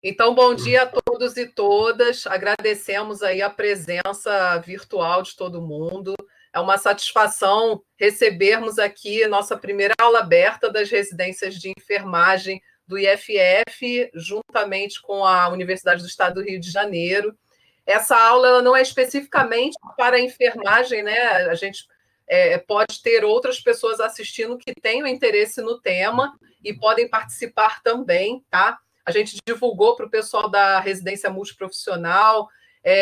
Então, bom dia a todos e todas. Agradecemos aí a presença virtual de todo mundo. É uma satisfação recebermos aqui nossa primeira aula aberta das residências de enfermagem do IFF, juntamente com a Universidade do Estado do Rio de Janeiro. Essa aula ela não é especificamente para a enfermagem, né? A gente pode ter outras pessoas assistindo que tenham interesse no tema e podem participar também, tá? A gente divulgou para o pessoal da residência multiprofissional,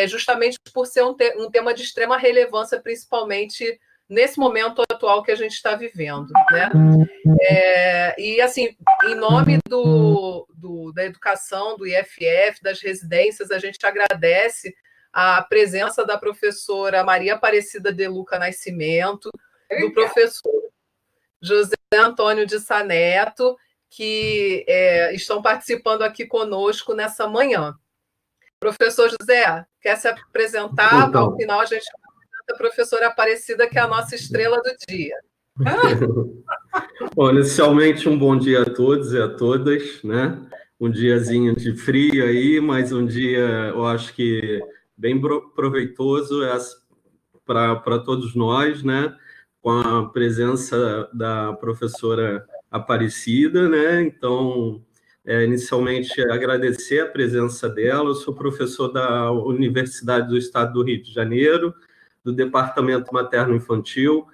justamente por ser um tema de extrema relevância, principalmente nesse momento atual que a gente está vivendo, né? E, assim, em nome da educação, do IFF, das residências, a gente agradece a presença da professora Maria Aparecida de Luca Nascimento, do professor José Antônio de Sá Neto, que estão participando aqui conosco nessa manhã. Professor José, quer se apresentar? Então. Ao final, a gente apresenta a professora Aparecida, que é a nossa estrela do dia. Bom, inicialmente, um bom dia a todos e a todas, né? Um diazinho de frio aí, mas um dia, eu acho que bem proveitoso para todos nós, né? Com a presença da professora Aparecida, né? Então, inicialmente, agradecer a presença dela. Eu sou professor da Universidade do Estado do Rio de Janeiro, do Departamento Materno-Infantil.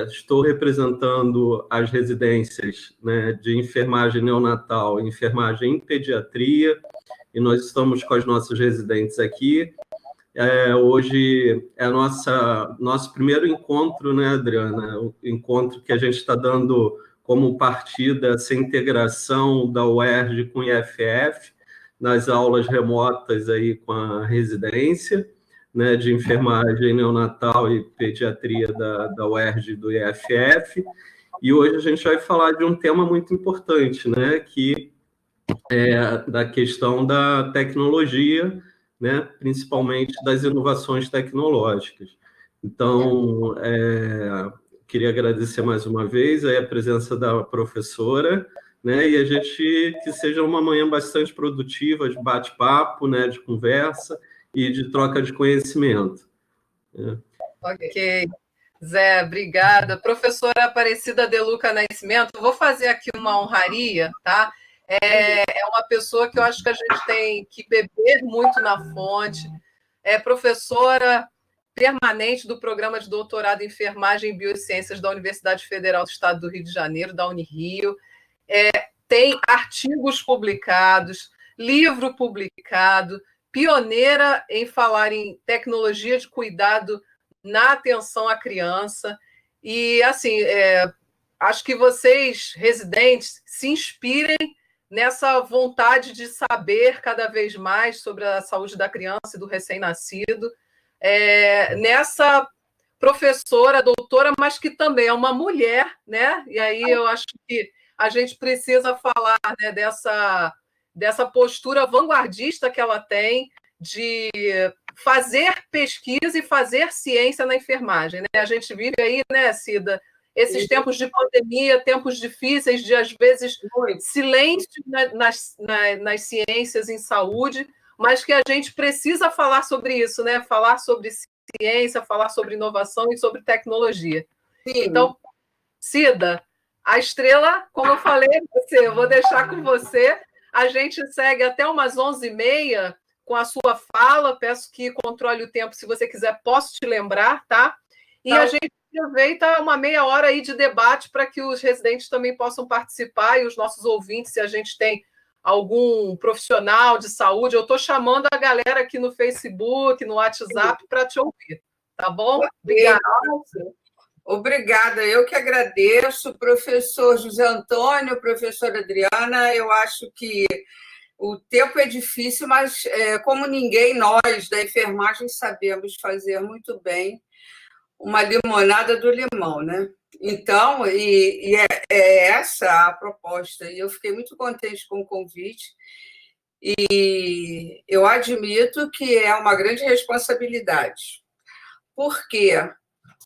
Estou representando as residências, né, de enfermagem neonatal e enfermagem em pediatria, e nós estamos com as nossas residentes aqui. Hoje é nosso primeiro encontro, né, Adriana? O encontro que a gente está dando como partida essa integração da UERJ com o IFF, nas aulas remotas aí com a residência, né, de enfermagem neonatal e pediatria da UERJ e do IFF. E hoje a gente vai falar de um tema muito importante, né, que é da questão da tecnologia, né, principalmente das inovações tecnológicas. Então, queria agradecer mais uma vez a presença da professora, né, e a gente que seja uma manhã bastante produtiva, de bate-papo, né, de conversa e de troca de conhecimento. Ok. Zé, obrigada. Professora Aparecida de Luca Nascimento, vou fazer aqui uma honraria, tá? É uma pessoa que eu acho que a gente tem que beber muito na fonte. É professora permanente do programa de doutorado em enfermagem e biociências da Universidade Federal do Estado do Rio de Janeiro, da Unirio. Tem artigos publicados, livro publicado, pioneira em falar em tecnologia de cuidado na atenção à criança. E, assim, acho que vocês, residentes, se inspirem nessa vontade de saber cada vez mais sobre a saúde da criança e do recém-nascido, nessa professora, doutora, mas que também é uma mulher, né? E aí eu acho que a gente precisa falar, né, dessa postura vanguardista que ela tem de fazer pesquisa e fazer ciência na enfermagem, né? A gente vive aí, né, Cida, esses tempos de pandemia, tempos difíceis, de, às vezes, silêncio nas ciências em saúde, mas que a gente precisa falar sobre isso, né? Falar sobre ciência, falar sobre inovação e sobre tecnologia. Sim. Então, Cida, a estrela, como eu falei, eu vou deixar com você. A gente segue até umas 11h30 com a sua fala. Peço que controle o tempo, se você quiser, posso te lembrar, tá? E a gente aproveita uma meia hora aí de debate para que os residentes também possam participar e os nossos ouvintes, se a gente tem algum profissional de saúde. Eu estou chamando a galera aqui no Facebook, no WhatsApp, para te ouvir, tá bom? Obrigada. Obrigada, eu que agradeço, professor José Antônio, professora Adriana. Eu acho que o tempo é difícil, mas como ninguém, nós da enfermagem sabemos fazer muito bem uma limonada do limão, né? Então, é essa a proposta, e eu fiquei muito contente com o convite, e eu admito que é uma grande responsabilidade, porque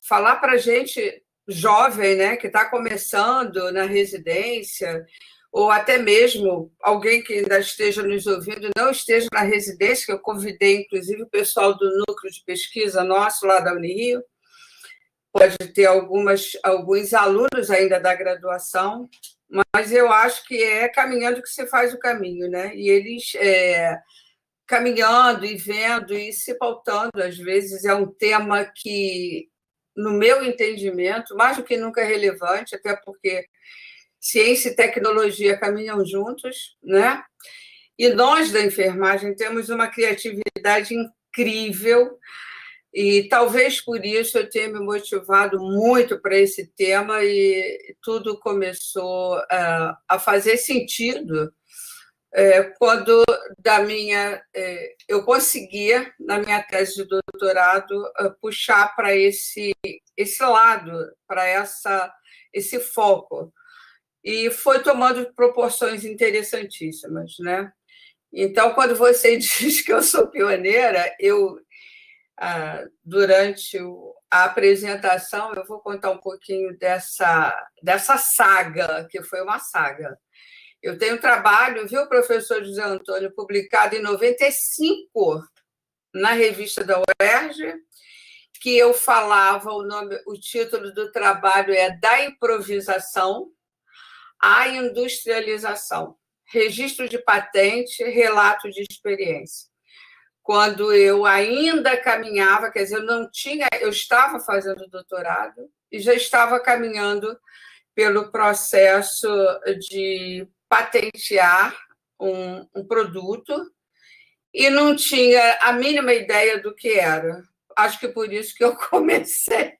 falar para gente jovem, né, que está começando na residência, ou até mesmo alguém que ainda esteja nos ouvindo, não esteja na residência, que eu convidei, inclusive, o pessoal do núcleo de pesquisa nosso, lá da Unirio, pode ter alguns alunos ainda da graduação, mas eu acho que é caminhando que se faz o caminho, né? E eles, caminhando e vendo e se pautando, às vezes, é um tema que, no meu entendimento, mais do que nunca é relevante, até porque ciência e tecnologia caminham juntos, né? E nós, da enfermagem, temos uma criatividade incrível, e talvez por isso eu tenha me motivado muito para esse tema, e tudo começou a fazer sentido quando eu conseguia, na minha tese de doutorado, puxar para esse lado, para esse foco. E foi tomando proporções interessantíssimas, né? Então, quando você diz que eu sou pioneira, durante a apresentação, eu vou contar um pouquinho dessa saga, que foi uma saga. Eu tenho um trabalho, viu, professor José Antônio, publicado em 95 na revista da UERJ, que eu falava, o título do trabalho é Da Improvisação à Industrialização, registro de patente, relato de experiência. Quando eu ainda caminhava, quer dizer, eu estava fazendo doutorado e já estava caminhando pelo processo de patentear um produto e não tinha a mínima ideia do que era. Acho que por isso que eu comecei.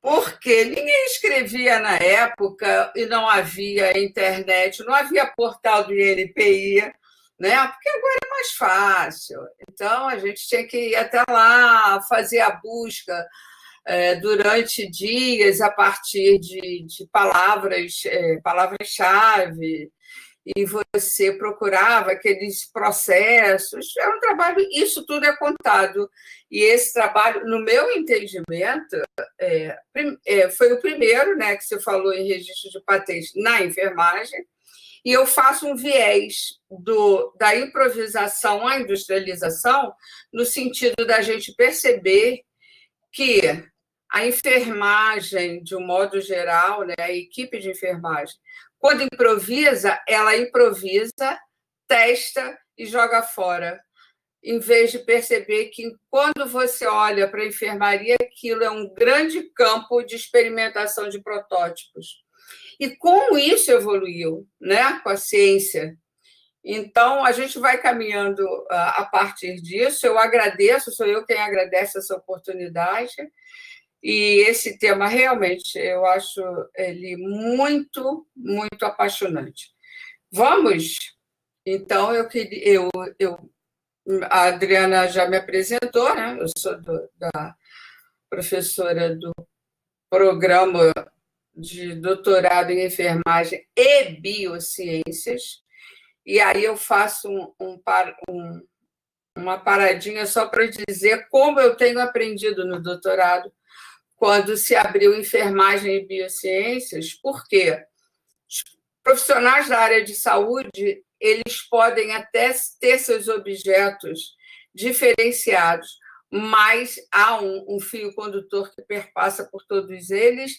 Porque ninguém escrevia na época e não havia internet, não havia portal do INPI, né? Porque agora é mais fácil. Então, a gente tinha que ir até lá, fazer a busca durante dias a partir de palavras-chave, e você procurava aqueles processos. É um trabalho, isso tudo é contado. E esse trabalho, no meu entendimento, foi o primeiro, né, que você falou em registro de patente na enfermagem, e eu faço um viés da improvisação à industrialização, no sentido da gente perceber que a enfermagem, de um modo geral, né, a equipe de enfermagem, quando improvisa, ela improvisa, testa e joga fora, em vez de perceber que, quando você olha para a enfermaria, aquilo é um grande campo de experimentação de protótipos. E como isso evoluiu, né, com a ciência. Então, a gente vai caminhando a partir disso. Eu agradeço, sou eu quem agradece essa oportunidade. E esse tema, realmente, eu acho ele muito, muito apaixonante. Vamos? Então, a Adriana já me apresentou, né? Eu sou da professora do programa de doutorado em enfermagem e biociências, e aí eu faço uma paradinha só para dizer como eu tenho aprendido no doutorado, quando se abriu enfermagem e biociências, porque os profissionais da área de saúde, eles podem até ter seus objetos diferenciados, mas há um fio condutor que perpassa por todos eles,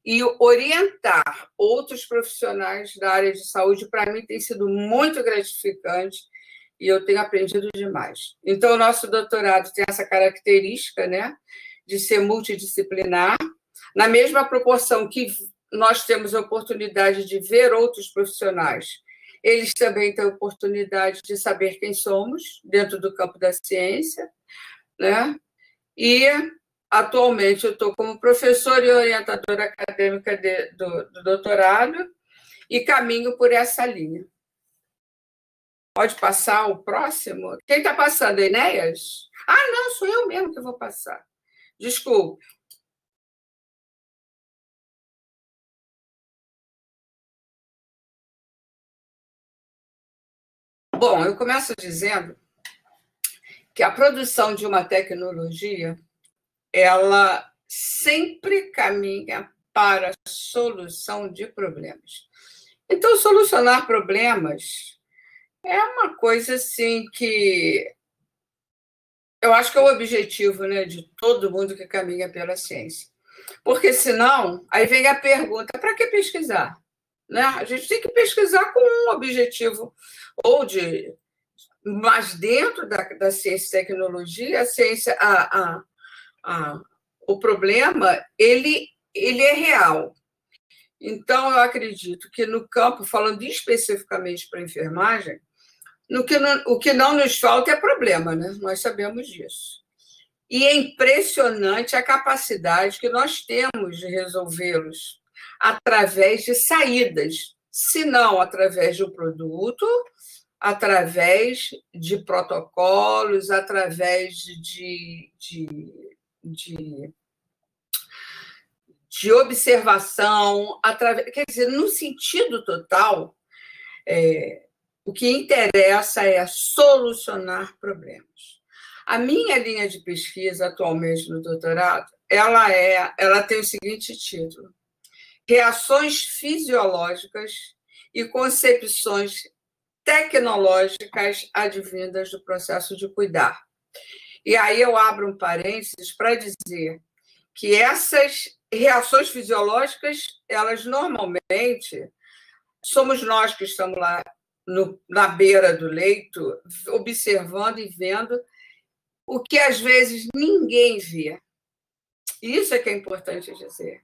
e orientar outros profissionais da área de saúde, para mim, tem sido muito gratificante, e eu tenho aprendido demais. Então, o nosso doutorado tem essa característica, né, de ser multidisciplinar, na mesma proporção que nós temos a oportunidade de ver outros profissionais, eles também têm a oportunidade de saber quem somos dentro do campo da ciência, né? E, atualmente, eu estou como professora e orientadora acadêmica do doutorado e caminho por essa linha. Pode passar o próximo? Quem está passando, Enéas? Ah, não, sou eu mesmo que vou passar. Desculpe. Bom, eu começo dizendo que a produção de uma tecnologia, ela sempre caminha para a solução de problemas. Então, solucionar problemas é uma coisa assim que eu acho que é o objetivo, né, de todo mundo que caminha pela ciência. Porque senão, aí vem a pergunta, para que pesquisar? Né? A gente tem que pesquisar com um objetivo, mas dentro da ciência e tecnologia, a ciência, o problema, ele é real. Então, eu acredito que no campo, falando especificamente para a enfermagem, o que não nos falta é problema, né? Nós sabemos disso. E é impressionante a capacidade que nós temos de resolvê-los através de saídas, se não através do produto, através de protocolos, através de observação, quer dizer, no sentido total, o que interessa é solucionar problemas. A minha linha de pesquisa atualmente no doutorado, ela tem o seguinte título: Reações fisiológicas e concepções tecnológicas advindas do processo de cuidar. E aí eu abro um parênteses para dizer que essas reações fisiológicas, elas normalmente somos nós que estamos lá na beira do leito, observando e vendo o que às vezes ninguém vê. Isso é que é importante dizer.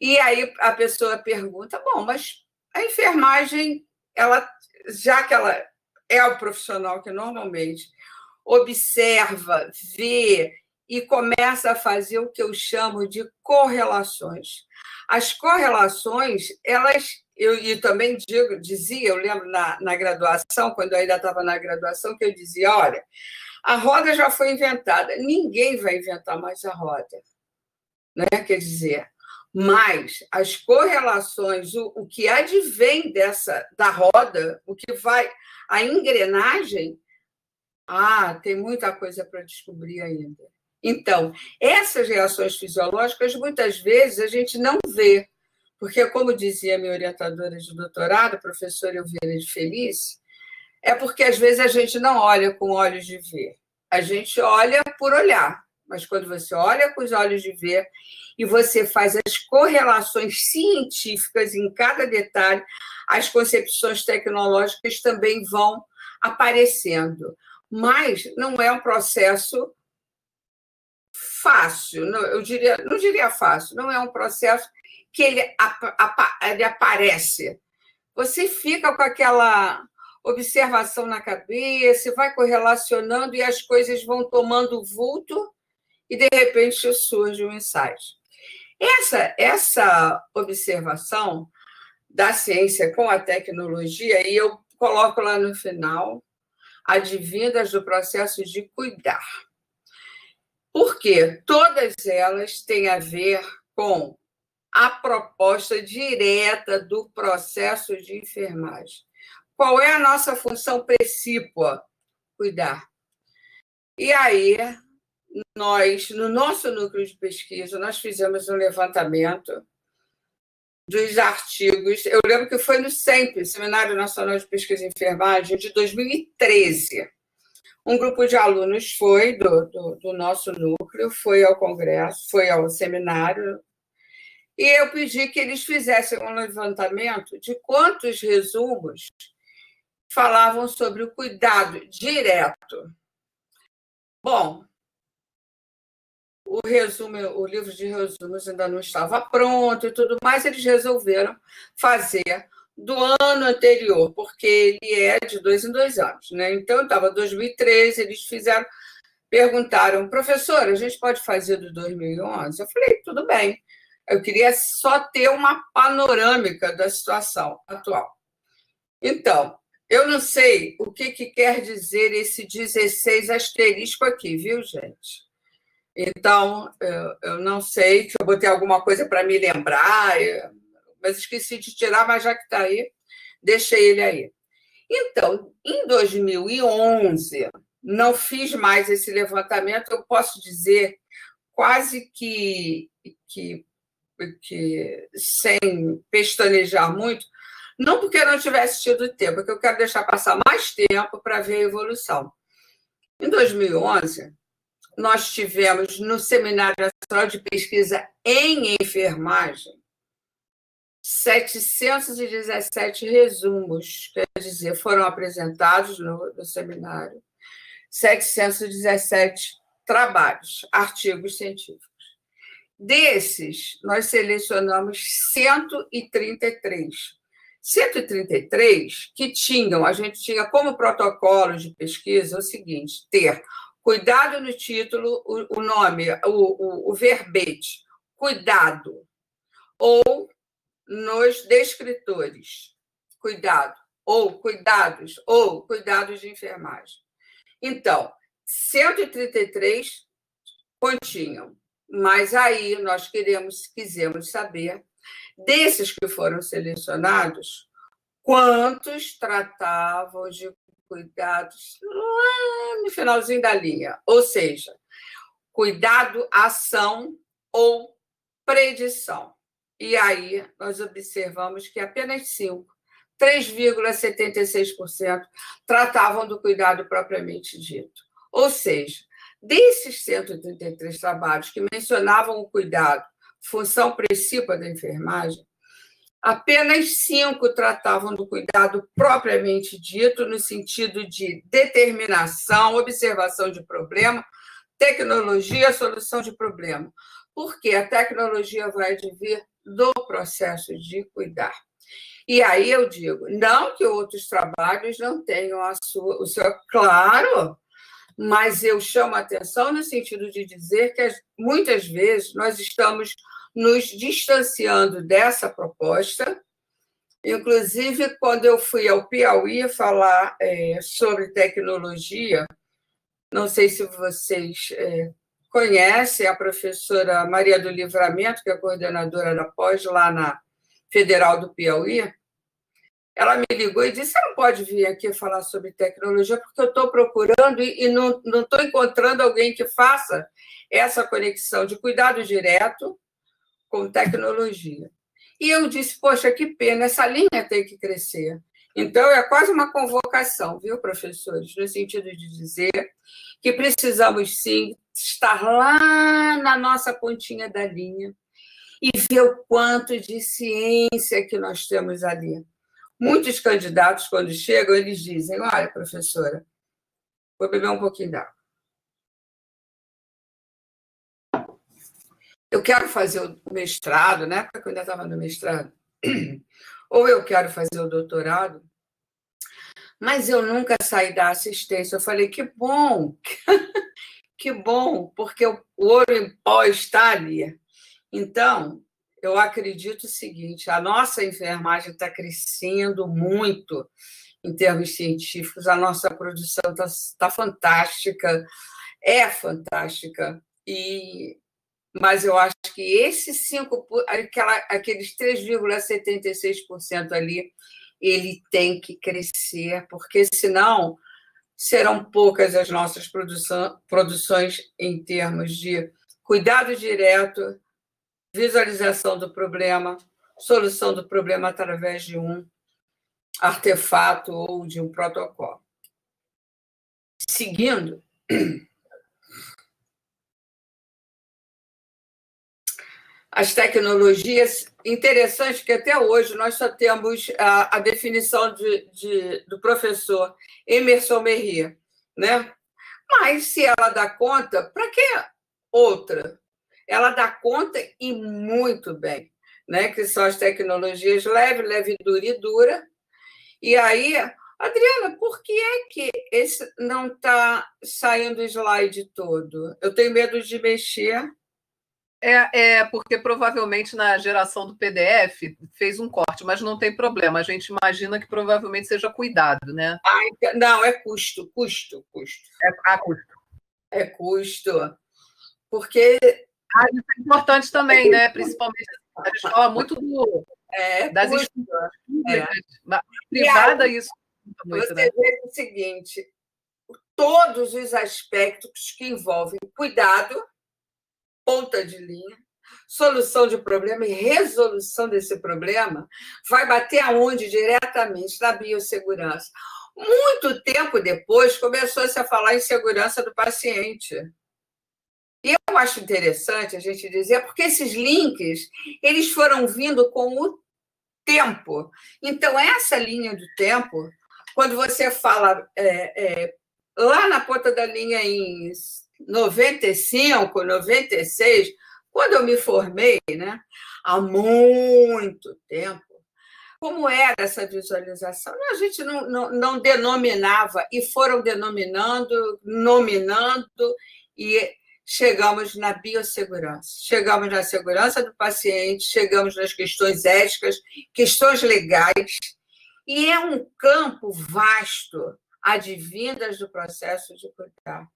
E aí a pessoa pergunta, bom, mas a enfermagem, já que ela é o profissional que normalmente observa, vê e começa a fazer o que eu chamo de correlações. As correlações, eu também dizia, eu lembro na graduação, quando eu ainda estava na graduação, que eu dizia, olha, a roda já foi inventada, ninguém vai inventar mais a roda. Né? Quer dizer, mas as correlações, o que advém da roda, o que vai, a engrenagem, tem muita coisa para descobrir ainda. Então, essas reações fisiológicas, muitas vezes, a gente não vê, porque, como dizia minha orientadora de doutorado, a professora Elvira de Feliz, é porque, às vezes, a gente não olha com olhos de ver. A gente olha por olhar. Mas quando você olha com os olhos de ver e você faz as correlações científicas em cada detalhe, as concepções tecnológicas também vão aparecendo. Mas não é um processo fácil. Não diria fácil. Não é um processo que ele aparece. Você fica com aquela observação na cabeça, vai correlacionando e as coisas vão tomando vulto e, de repente, surge um insight. Essa observação da ciência com a tecnologia, e eu coloco lá no final, advindas do processo de cuidar. Porque todas elas têm a ver com a proposta direta do processo de enfermagem. Qual é a nossa função precípua? Cuidar. E aí, nós, no nosso núcleo de pesquisa, nós fizemos um levantamento dos artigos. Eu lembro que foi no SEMP, Seminário Nacional de Pesquisa em Enfermagem, de 2013. Um grupo de alunos foi do nosso núcleo, foi ao congresso, foi ao seminário, e eu pedi que eles fizessem um levantamento de quantos resumos falavam sobre o cuidado direto. Bom, o livro de resumos ainda não estava pronto e tudo mais, eles resolveram fazer do ano anterior, porque ele é de 2 em 2 anos, né? Então, estava 2013, eles perguntaram, professora, a gente pode fazer do 2011? Eu falei, tudo bem. Eu queria só ter uma panorâmica da situação atual. Então, eu não sei o que quer dizer esse 16 asterisco aqui, viu, gente? Então, eu não sei, que eu botei alguma coisa para me lembrar, mas esqueci de tirar, mas já que está aí, deixei ele aí. Então, em 2011, não fiz mais esse levantamento, eu posso dizer quase que sem pestanejar muito, não porque eu não tivesse tido tempo, porque eu quero deixar passar mais tempo para ver a evolução. Em 2011, nós tivemos no Seminário Nacional de Pesquisa em Enfermagem 717 resumos, quer dizer, foram apresentados no seminário 717 trabalhos, artigos científicos. Desses, nós selecionamos 133. 133 que a gente tinha como protocolo de pesquisa o seguinte: ter cuidado no título, o nome, o verbete, cuidado, ou nos descritores, cuidado, ou cuidados de enfermagem. Então, 133 continham, mas aí nós quisemos saber, desses que foram selecionados, quantos tratavam de cuidados lá no finalzinho da linha, ou seja, cuidado, ação ou predição. E aí nós observamos que apenas 3,76%, tratavam do cuidado propriamente dito. Ou seja, desses 133 trabalhos que mencionavam o cuidado, função principal da enfermagem, apenas 5 tratavam do cuidado propriamente dito, no sentido de determinação, observação de problema, tecnologia, solução de problema. Porque a tecnologia vai advir do processo de cuidar. E aí eu digo, não que outros trabalhos não tenham o seu, claro, mas eu chamo a atenção no sentido de dizer que muitas vezes nós estamos nos distanciando dessa proposta. Inclusive, quando eu fui ao Piauí falar sobre tecnologia, não sei se vocês conhecem a professora Maria do Livramento, que é coordenadora da pós lá na Federal do Piauí. Ela me ligou e disse: você não pode vir aqui falar sobre tecnologia, porque eu estou procurando e não estou encontrando alguém que faça essa conexão de cuidado direto com tecnologia. E eu disse: poxa, que pena, essa linha tem que crescer. Então, é quase uma convocação, viu, professores? No sentido de dizer que precisamos, sim, estar lá na nossa pontinha da linha e ver o quanto de ciência que nós temos ali. Muitos candidatos, quando chegam, eles dizem: olha, professora, vou beber um pouquinho d'água. Eu quero fazer o mestrado, né? Porque eu ainda estava no mestrado, ou eu quero fazer o doutorado, mas eu nunca saí da assistência. Eu falei: que bom, que bom, porque o ouro em pó está ali. Então, eu acredito o seguinte: a nossa enfermagem está crescendo muito em termos científicos, a nossa produção está fantástica, é fantástica, mas eu acho que esses aqueles 3,76% ali, ele tem que crescer, porque senão serão poucas as nossas produções em termos de cuidado direto, visualização do problema, solução do problema através de um artefato ou de um protocolo. Seguindo, as tecnologias, interessantes que até hoje nós só temos a definição do professor Emerson Merrier, né? Mas se ela dá conta, para que outra? Ela dá conta e muito bem, né? Que são as tecnologias leve, dura e dura. E aí, Adriana, por que é que esse não está saindo o slide todo? Eu tenho medo de mexer. Porque provavelmente na geração do PDF fez um corte, mas não tem problema. A gente imagina que provavelmente seja cuidado, né? Não, é custo. Custo. É custo. Porque... isso é importante também, né? Principalmente, a gente fala muito das estruturas privada, isso muito, você né? vê o seguinte: todos os aspectos que envolvem cuidado, ponta de linha, solução de problema e resolução desse problema, vai bater aonde? Diretamente na biossegurança. Muito tempo depois, começou-se a falar em segurança do paciente. E eu acho interessante a gente dizer, porque esses links, eles foram vindo com o tempo. Então, essa linha do tempo, quando você fala lá na ponta da linha em 95, 96, quando eu me formei, né, há muito tempo, como era essa visualização? A gente não denominava, e foram denominando, nominando, e chegamos na biossegurança, chegamos na segurança do paciente, chegamos nas questões éticas, questões legais, e é um campo vasto, advindas do processo de cuidar.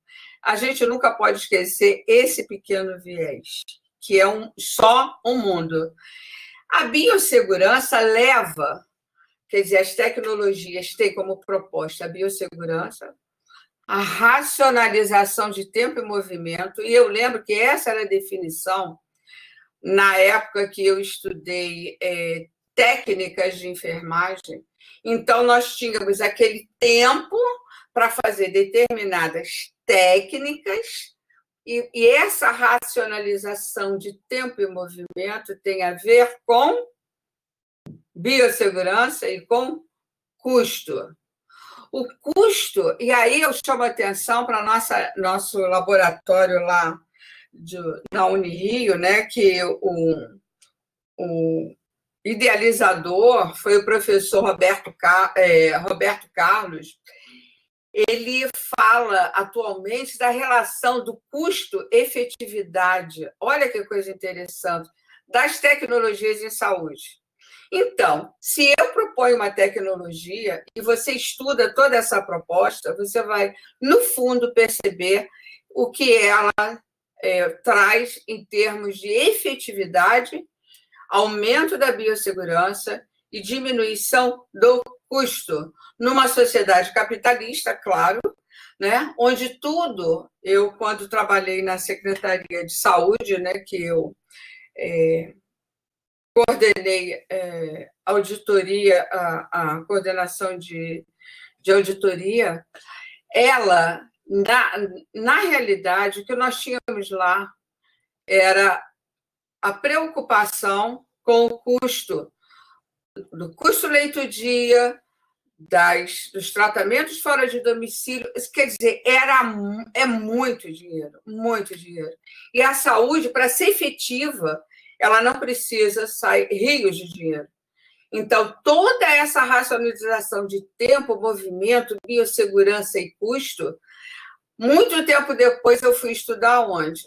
A gente nunca pode esquecer esse pequeno viés, que é só um mundo. A biossegurança leva, quer dizer, as tecnologias têm como proposta a biossegurança, a racionalização de tempo e movimento, e eu lembro que essa era a definição na época que eu estudei técnicas de enfermagem. Então, nós tínhamos aquele tempo para fazer determinadas técnicas, e essa racionalização de tempo e movimento tem a ver com biossegurança e com custo. O custo, e aí eu chamo a atenção para nosso laboratório lá na Unirio, né, que o idealizador foi o professor Roberto Carlos. Ele fala atualmente da relação do custo-efetividade, olha que coisa interessante, das tecnologias em saúde. Então, se eu proponho uma tecnologia e você estuda toda essa proposta, você vai, no fundo, perceber o que ela traz em termos de efetividade, aumento da biossegurança e diminuição do custo. Numa sociedade capitalista, claro, né, onde tudo, eu, quando trabalhei na Secretaria de Saúde, né, que eu coordenei auditoria, a coordenação de auditoria, ela, na realidade, o que nós tínhamos lá era a preocupação com o custo, do custo leito-dia, dos tratamentos fora de domicílio, quer dizer, é muito dinheiro, muito dinheiro. E a saúde, para ser efetiva, ela não precisa sair rios de dinheiro. Então, toda essa racionalização de tempo, movimento, biossegurança e custo, muito tempo depois eu fui estudar onde?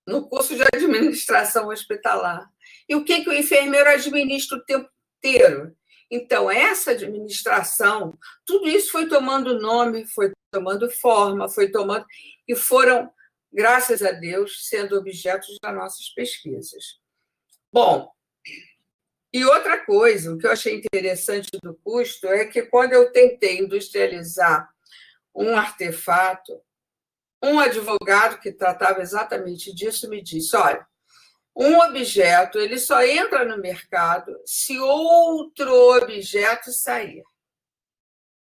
No curso de administração hospitalar. E o que o enfermeiro administra o tempo inteiro? Então, essa administração, tudo isso foi tomando nome, foi tomando forma, e foram, graças a Deus, sendo objetos das nossas pesquisas. Bom, e outra coisa, o que eu achei interessante do custo é que quando eu tentei industrializar um artefato, um advogado que tratava exatamente disso me disse, olha, um objeto ele só entra no mercado se outro objeto sair.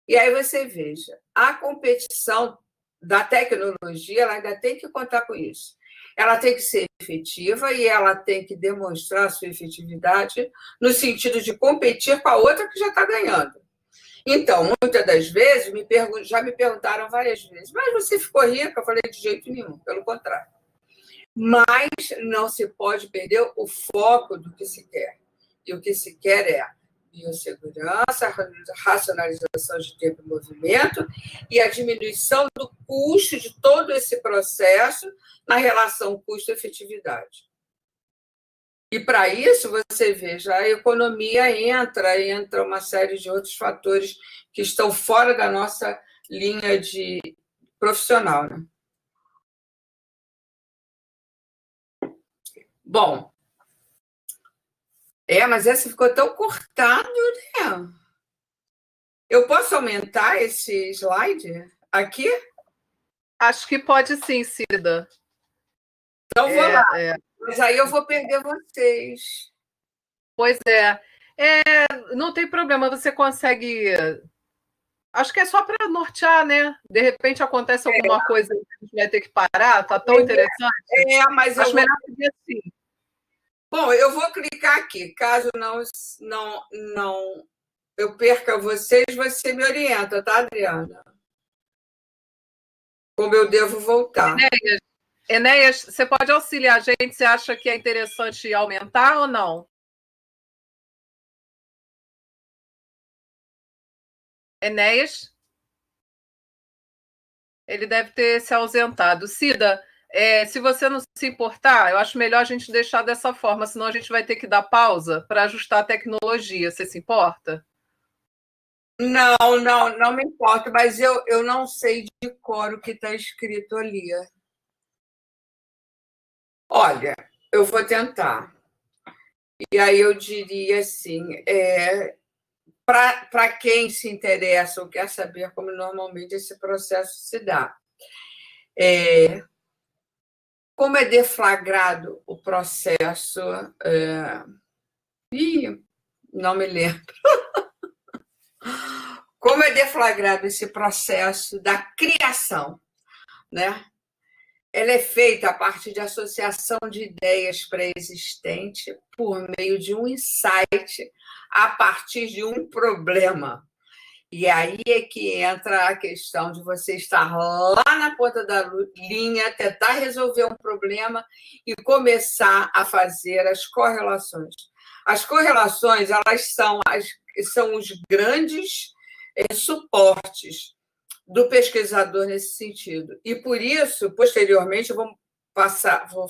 E aí você veja, a competição da tecnologia ela ainda tem que contar com isso. Ela tem que ser efetiva e ela tem que demonstrar a sua efetividade no sentido de competir com a outra que já está ganhando. Então, muitas das vezes, já me perguntaram várias vezes, mas você ficou rica? Eu falei, de jeito nenhum, pelo contrário. Mas não se pode perder o foco do que se quer. E o que se quer é biossegurança, racionalização de tempo e movimento e a diminuição do custo de todo esse processo na relação custo-efetividade. E, para isso, você veja, a economia entra uma série de outros fatores que estão fora da nossa linha de profissional, né? Bom, mas essa ficou tão cortado, né? Eu posso aumentar esse slide aqui? Acho que pode sim, Cida. Então, vou lá. Mas aí eu vou perder vocês. Pois é. Não tem problema, você consegue. Acho que é só para nortear, né? De repente acontece alguma coisa que a gente vai ter que parar, tá tão interessante. Mas acho melhor seguir assim. Bom, eu vou clicar aqui. Caso não eu perca vocês, você me orienta, tá, Adriana? Como eu devo voltar. Enéas, você pode auxiliar a gente? Você acha que é interessante aumentar ou não? Enéas? Ele deve ter se ausentado. Cida, se você não se importar, eu acho melhor a gente deixar dessa forma, senão a gente vai ter que dar pausa para ajustar a tecnologia. Você se importa? Não me importa, mas eu não sei de cor o que está escrito ali. Olha, eu vou tentar. E aí eu diria assim, para quem se interessa ou quer saber como normalmente esse processo se dá. Como é deflagrado o processo... não me lembro. Como é deflagrado esse processo da criação, né? Ela é feita a partir de associação de ideias pré-existentes por meio de um insight a partir de um problema. E aí é que entra a questão de você estar lá na ponta da linha, tentar resolver um problema e começar a fazer as correlações. As correlações, elas são os grandes suportes do pesquisador nesse sentido. E por isso, posteriormente, vou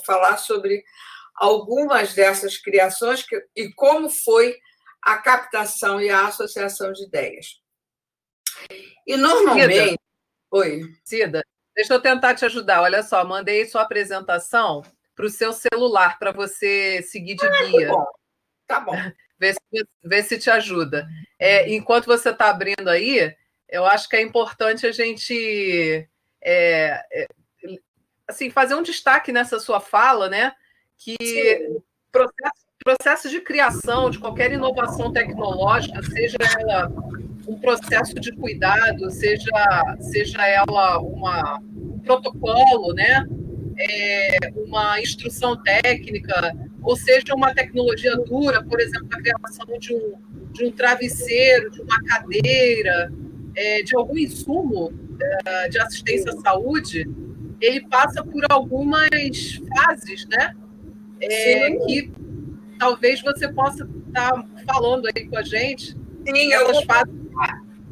falar sobre algumas dessas criações e como foi a captação e a associação de ideias. E normalmente... Oi. Cida, deixa eu tentar te ajudar. Olha só, mandei sua apresentação para o seu celular para você seguir de guia. Tá bom. Vê se te ajuda. Enquanto você está abrindo aí, eu acho que é importante a gente assim, fazer um destaque nessa sua fala, né? Que processo de criação de qualquer inovação tecnológica, seja ela um processo de cuidado, seja ela um protocolo, né? Uma instrução técnica, ou seja, uma tecnologia dura, por exemplo, a criação de um travesseiro, de uma cadeira, de algum insumo de assistência à saúde, ele passa por algumas fases, né? Que talvez você possa estar falando aí com a gente. Sim,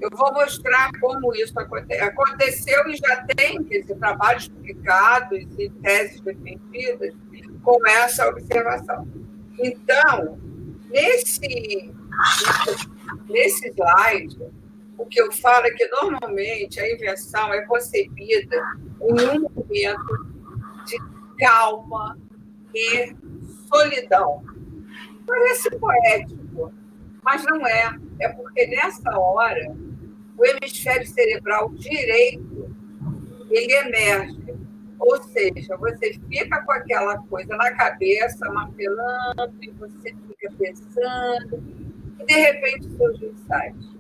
eu vou mostrar como isso aconteceu e já tem trabalhos publicados e teses defendidas com essa observação. Então, nesse slide, o que eu falo é que, normalmente, a invenção é concebida em um momento de calma e solidão. Parece poético, mas não é. É porque, nessa hora, o hemisfério cerebral direito, ele emerge. Ou seja, você fica com aquela coisa na cabeça, mapeando, e você fica pensando, e, de repente, surge um insight.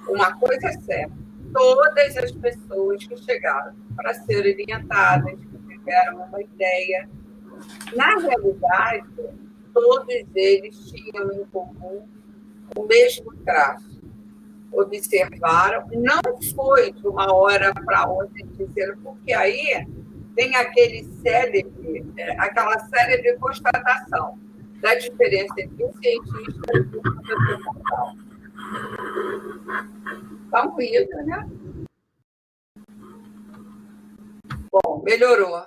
Uma coisa é certa, todas as pessoas que chegaram para ser orientadas, que tiveram uma ideia, na realidade, todos eles tinham em comum o mesmo traço. Observaram, não foi de uma hora para outra, dizer, porque aí tem aquela célebre constatação da diferença entre um cientista e um professor mental. Está moído, né? Bom, melhorou.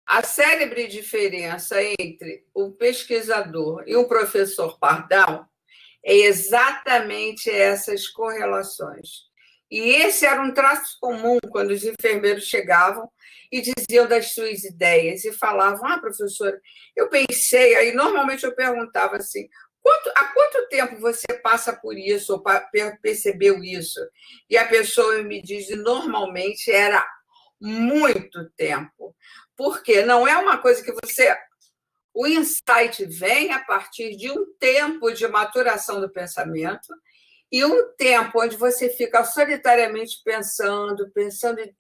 A célebre diferença entre um pesquisador e um professor pardal é exatamente essas correlações. E esse era um traço comum quando os enfermeiros chegavam e diziam das suas ideias e falavam, professora, eu pensei, aí normalmente eu perguntava assim, há quanto tempo você passa por isso ou percebeu isso? E a pessoa me diz, normalmente era muito tempo, Porque não é uma coisa que você... O insight vem a partir de um tempo de maturação do pensamento e um tempo onde você fica solitariamente pensando, e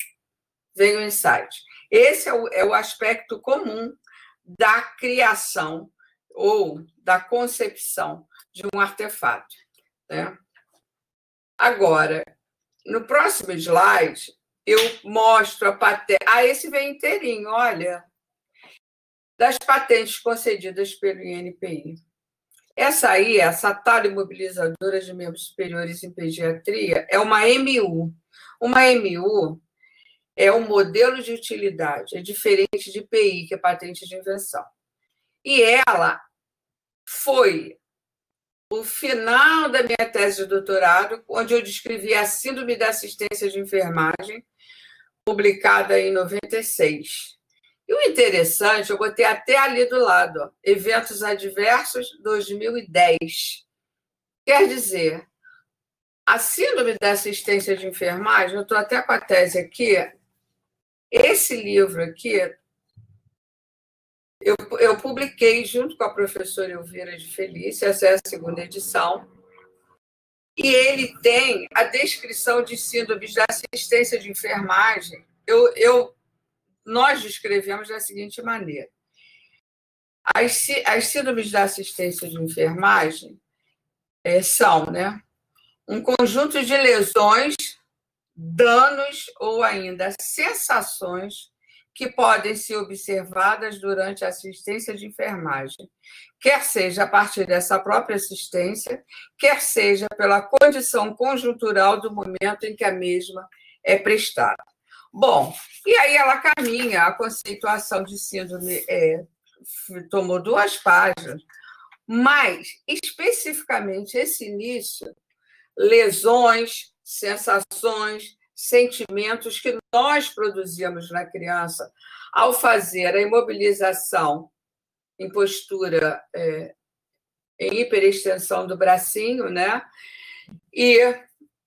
vem o insight. Esse é o aspecto comum da criação ou da concepção de um artefato, né? Agora, no próximo slide, eu mostro a patente. Esse vem inteirinho, olha, das patentes concedidas pelo INPI. Essa aí, essa tal imobilizadora de membros superiores em pediatria, é uma MU. Uma MU é um modelo de utilidade, é diferente de PI, que é patente de invenção. E ela foi o final da minha tese de doutorado, onde eu descrevi a síndrome da assistência de enfermagem, publicada em 96. E o interessante, eu botei até ali do lado, ó, eventos adversos 2010. Quer dizer, a síndrome da assistência de enfermagem, eu estou até com a tese aqui, esse livro aqui, eu publiquei junto com a professora Elvira de Felícia, essa é a segunda edição, e ele tem a descrição de síndromes da assistência de enfermagem. Nós descrevemos da seguinte maneira. As síndromes da assistência de enfermagem são, né, um conjunto de lesões, danos ou ainda sensações que podem ser observadas durante a assistência de enfermagem, quer seja a partir dessa própria assistência, quer seja pela condição conjuntural do momento em que a mesma é prestada. Bom, e aí ela caminha, a conceituação de síndrome tomou 2 páginas, mas, especificamente, esse início, lesões, sensações, sentimentos que nós produzíamos na criança ao fazer a imobilização em postura, em hiperextensão do bracinho, né? E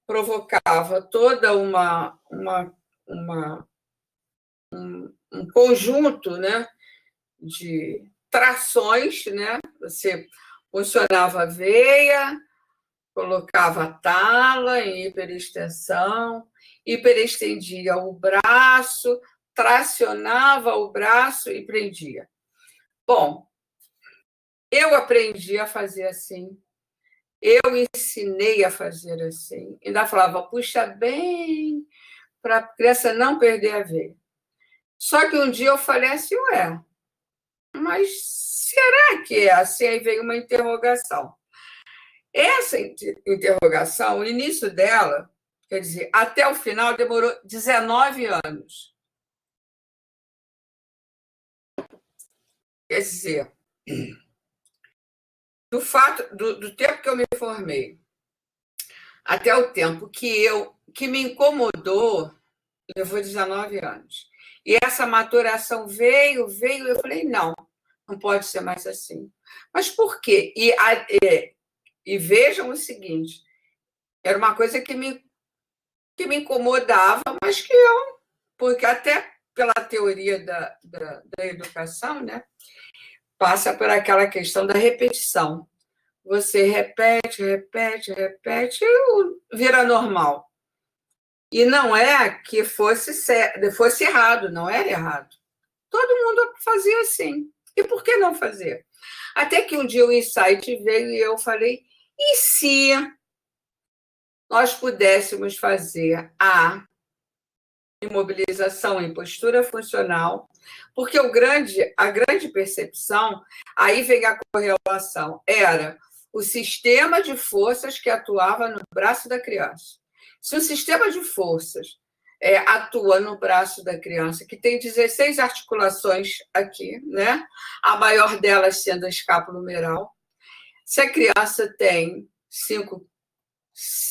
provocava toda um conjunto, né, de trações, né? Você funcionava a veia, colocava a tala em hiperextensão, hiperestendia o braço, tracionava o braço e prendia. Bom, eu aprendi a fazer assim, eu ensinei a fazer assim, ainda falava, puxa bem, para a criança não perder a veia. Só que um dia eu falei assim, ué, mas será que é assim? Aí veio uma interrogação. Essa interrogação, o início dela, quer dizer, até o final demorou 19 anos. Quer dizer, do tempo que eu me formei até o tempo que me incomodou, levou 19 anos. E essa maturação veio, eu falei, não pode ser mais assim. Mas por quê? E vejam o seguinte, era uma coisa que me incomodava, mas que porque até pela teoria da educação, né, passa por aquela questão da repetição. Você repete, e vira normal. E não é que fosse errado, não era errado. Todo mundo fazia assim. E por que não fazer? Até que um dia o insight veio e eu falei, e se nós pudéssemos fazer a imobilização em postura funcional, porque a grande percepção, aí vem a correlação, era o sistema de forças que atuava no braço da criança. Se o sistema de forças atua no braço da criança, que tem 16 articulações aqui, né? A maior delas sendo a escápula humeral, se a criança tem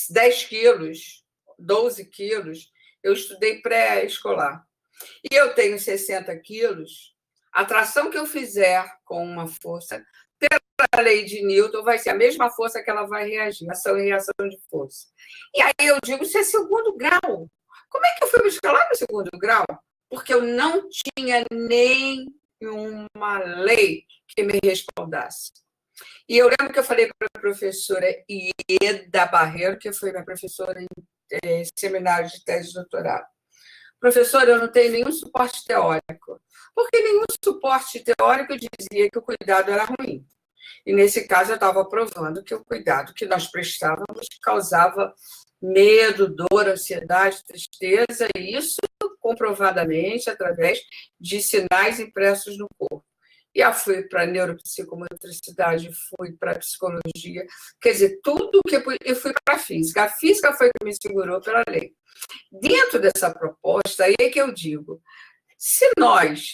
10 quilos, 12 quilos, eu estudei pré-escolar, e eu tenho 60 quilos, a tração que eu fizer com uma força, pela lei de Newton, vai ser a mesma força que ela vai reagir, ação e reação de força. E aí eu digo, isso é segundo grau. Como é que eu fui me escalar no segundo grau? porque eu não tinha nenhuma lei que me respaldasse. E eu lembro que eu falei para a professora Ieda Barreiro, que foi minha professora em seminário de tese de doutorado. Professora, eu não tenho nenhum suporte teórico, porque nenhum suporte teórico dizia que o cuidado era ruim. E, nesse caso, eu estava provando que o cuidado que nós prestávamos causava medo, dor, ansiedade, tristeza, e isso comprovadamente através de sinais impressos no corpo. E eu fui para a neuropsicomotricidade, fui para a psicologia, quer dizer, tudo que eu fui para a física. A física foi que me segurou pela lei. Dentro dessa proposta, aí é que eu digo, se nós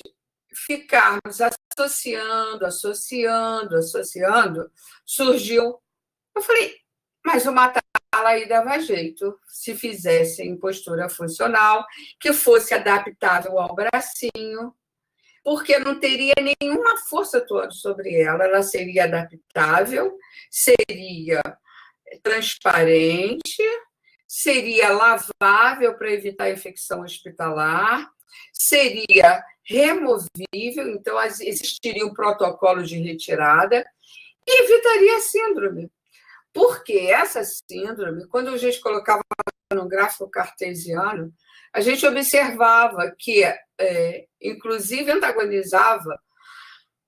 ficarmos associando, surgiu. Eu falei, mas o Matala aí dava jeito, se fizesse em postura funcional, que fosse adaptável ao bracinho, porque não teria nenhuma força toda sobre ela, ela seria adaptável, seria transparente, seria lavável para evitar infecção hospitalar, seria removível, então existiria um protocolo de retirada e evitaria a síndrome. Porque essa síndrome, quando a gente colocava no gráfico cartesiano, a gente observava que, inclusive, antagonizava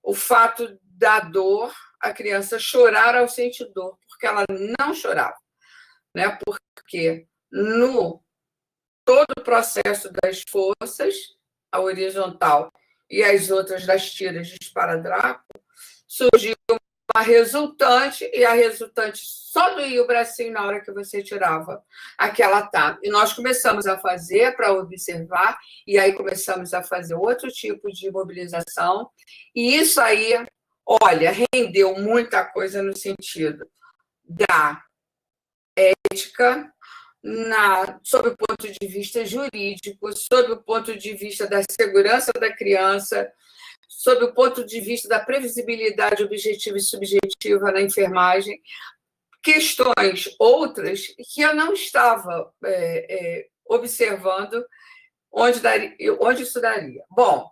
o fato da dor, a criança chorar ao sentir dor, porque ela não chorava, né? Porque no todo o processo das forças, a horizontal e as outras das tiras de esparadrapo, surgiu uma resultante, e a resultante só doía o bracinho na hora que você tirava aquela tábua. E nós começamos a fazer para observar, e aí começamos a fazer outro tipo de mobilização, e isso aí, olha, rendeu muita coisa no sentido da ética, sob o ponto de vista jurídico, sob o ponto de vista da segurança da criança, sob o ponto de vista da previsibilidade objetiva e subjetiva na enfermagem, questões outras que eu não estava observando onde isso daria. Bom,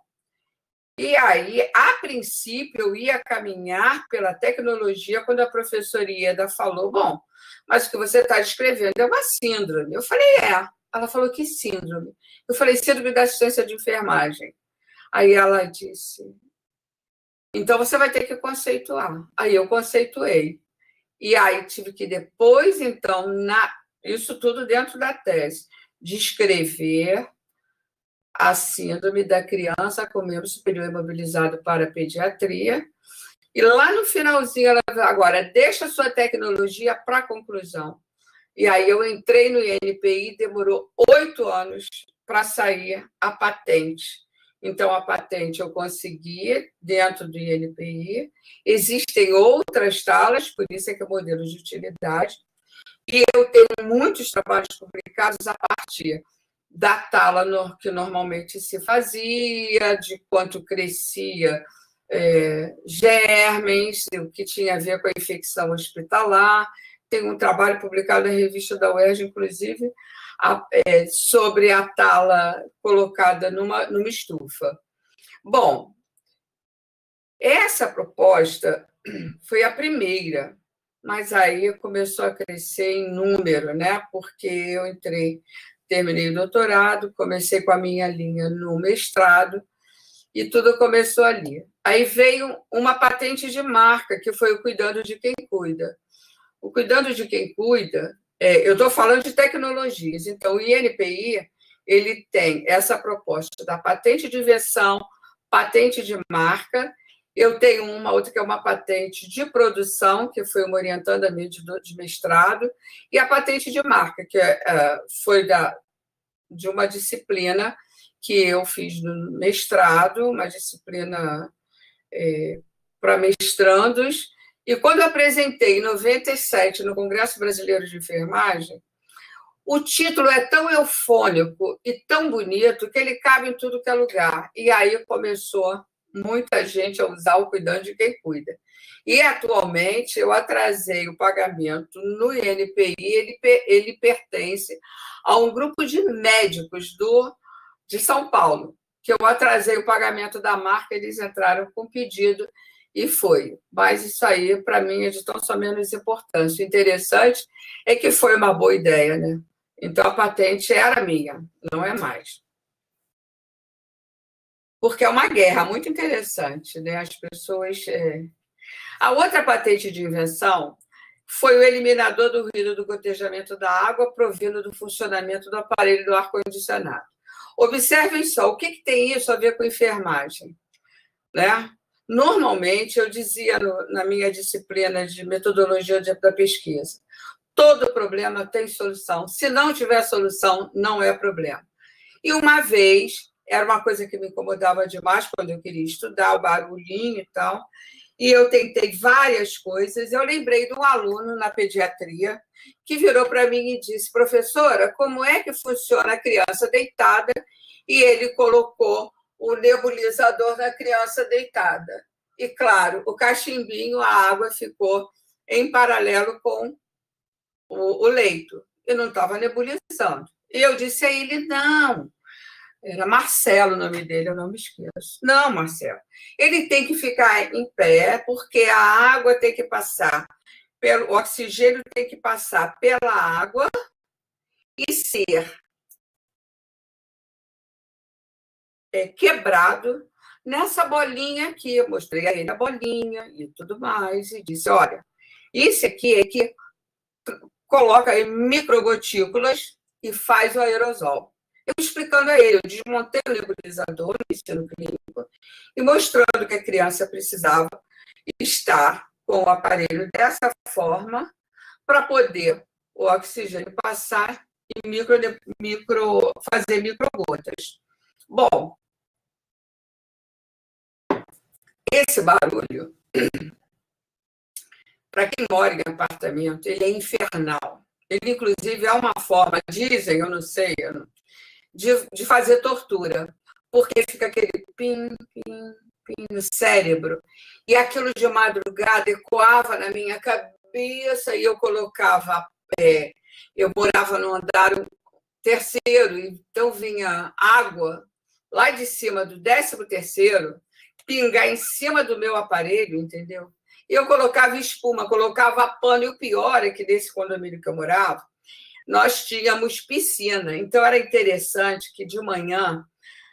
e aí, a princípio, eu ia caminhar pela tecnologia quando a professora Ieda falou, bom, mas o que você está descrevendo é uma síndrome. Eu falei, é. Ela falou, que síndrome? Eu falei, síndrome da assistência de enfermagem. Aí ela disse, então você vai ter que conceituar. Aí eu conceituei. E aí tive que depois, então, isso tudo dentro da tese, descrever a síndrome da criança com membro superior imobilizado para a pediatria. E lá no finalzinho, ela agora deixa a sua tecnologia para a conclusão. E aí eu entrei no INPI, demorou 8 anos para sair a patente. Então, a patente eu consegui dentro do INPI. Existem outras talas, por isso é que é o modelo de utilidade. E eu tenho muitos trabalhos publicados a partir da tala que normalmente se fazia, de quanto crescia germes, o que tinha a ver com a infecção hospitalar. Tem um trabalho publicado na revista da UERJ, inclusive, sobre a tala colocada numa estufa. Bom, essa proposta foi a primeira, mas aí começou a crescer em número, né? Porque eu terminei o doutorado, comecei com a minha linha no mestrado, e tudo começou ali. Aí veio uma patente de marca, que foi o Cuidando de Quem Cuida. O Cuidando de Quem Cuida, eu estou falando de tecnologias, então o INPI ele tem essa proposta da patente de invenção, patente de marca. Eu tenho uma outra que é uma patente de produção, que foi uma orientanda minha de mestrado, e a patente de marca, que foi de uma disciplina que eu fiz no mestrado, uma disciplina para mestrandos. E quando eu apresentei em 97 no Congresso Brasileiro de Enfermagem, o título é tão eufônico e tão bonito que ele cabe em tudo que é lugar. E aí começou muita gente a usar o Cuidando de Quem Cuida. E, atualmente, eu atrasei o pagamento no INPI, ele pertence a um grupo de médicos de São Paulo. que eu atrasei o pagamento da marca, eles entraram com pedido e foi. Mas isso aí, para mim, é de tão só menos importância. O interessante é que foi uma boa ideia, né? Então, a patente era minha, não é mais. Porque é uma guerra muito interessante, né? As pessoas... A outra patente de invenção foi o eliminador do ruído do gotejamento da água provindo do funcionamento do aparelho do ar-condicionado. Observem só, o que tem isso a ver com enfermagem? Né? Normalmente, eu dizia na minha disciplina de metodologia da pesquisa, todo problema tem solução. Se não tiver solução, não é problema. E uma vez, era uma coisa que me incomodava demais quando eu queria estudar, o barulhinho e tal, e eu tentei várias coisas. Eu lembrei de um aluno na pediatria que virou para mim e disse: professora, como é que funciona a criança deitada? E ele colocou o nebulizador na criança deitada. E, claro, o cachimbinho, a água ficou em paralelo com o leito. Eu não estava nebulizando. E eu disse a ele: não. Era Marcelo o nome dele, eu não me esqueço. Não, Marcelo. Ele tem que ficar em pé, porque a água tem que passar, o oxigênio tem que passar pela água e ser quebrado nessa bolinha aqui. Eu mostrei a ele a bolinha e tudo mais, e disse: olha, isso aqui é que coloca aí microgotículas e faz o aerosol. Eu explicando a ele, eu desmontei o nebulizador no ensino clínico e mostrando que a criança precisava estar com o aparelho dessa forma para poder o oxigênio passar e fazer microgotas. Bom, esse barulho, para quem mora em apartamento, ele é infernal. Ele, inclusive, é uma forma, dizem, eu não sei, de fazer tortura, porque fica aquele pim, pim, pim no cérebro, e aquilo de madrugada ecoava na minha cabeça, e eu colocava, eu morava no andar terceiro, então vinha água lá de cima do 13º, pingar em cima do meu aparelho, entendeu? E eu colocava espuma, colocava pano, e o pior é que nesse condomínio que eu morava, nós tínhamos piscina, então era interessante que de manhã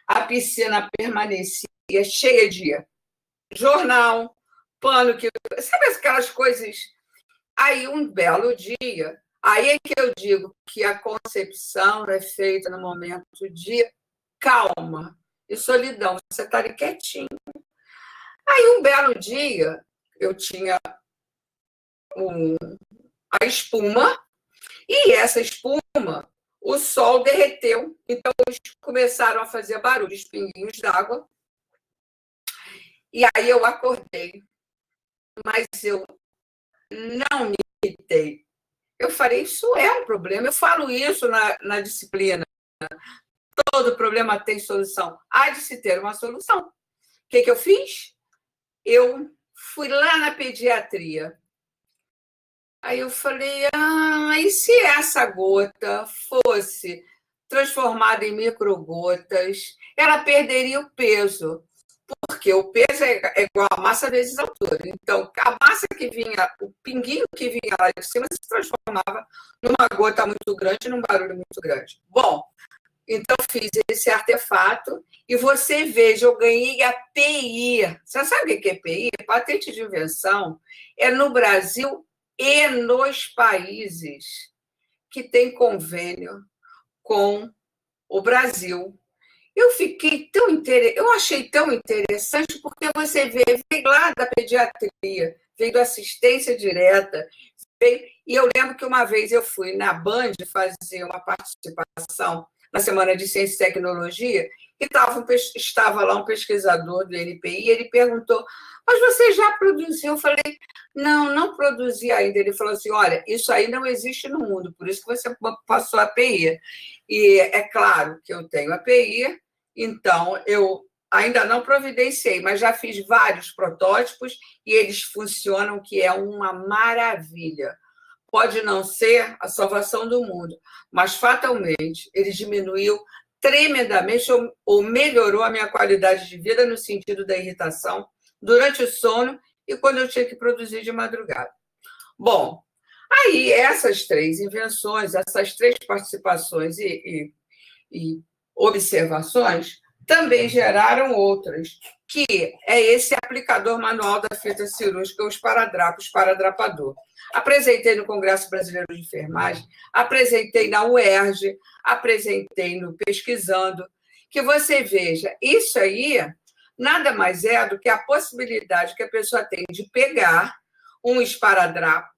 a piscina permanecia cheia de jornal, pano, sabe aquelas coisas? Aí, um belo dia, aí é que eu digo que a concepção é feita no momento de calma e solidão, você está ali quietinho. Aí, um belo dia, eu tinha a espuma, e essa espuma, o sol derreteu, então eles começaram a fazer barulho, os pinguinhos d'água. E aí eu acordei, mas eu não me irritei. Eu falei, isso é um problema. Eu falo isso na disciplina. Todo problema tem solução. Há de se ter uma solução. O que eu fiz? Eu fui lá na pediatria. Aí eu falei, e se essa gota fosse transformada em microgotas, ela perderia o peso, porque o peso é igual a massa vezes a altura. Então, a massa que vinha, o pinguinho que vinha lá de cima se transformava numa gota muito grande, num barulho muito grande. Bom, então fiz esse artefato e você veja, eu ganhei a PI. Você sabe o que é PI? Patente de invenção é no Brasil e nos países que têm convênio com o Brasil. Eu fiquei eu achei tão interessante, porque você veio lá da pediatria, veio da assistência direta, e eu lembro que uma vez eu fui na Band fazer uma participação na Semana de Ciência e Tecnologia, e estava lá um pesquisador do NPI, e ele perguntou, mas você já produziu? Eu falei, não produzi ainda. Ele falou assim, olha, isso aí não existe no mundo, por isso que você passou a API. E é claro que eu tenho API, então eu ainda não providenciei, mas já fiz vários protótipos e eles funcionam, que é uma maravilha. Pode não ser a salvação do mundo, mas fatalmente ele diminuiu tremendamente ou melhorou a minha qualidade de vida no sentido da irritação durante o sono e quando eu tinha que produzir de madrugada. Bom, aí essas 3 invenções, essas 3 participações e observações também geraram outras, que é esse aplicador manual da fita cirúrgica, o esparadrapador. Apresentei no Congresso Brasileiro de Enfermagem, apresentei na UERJ, apresentei no Pesquisando, que você veja, isso aí nada mais é do que a possibilidade que a pessoa tem de pegar um esparadrapo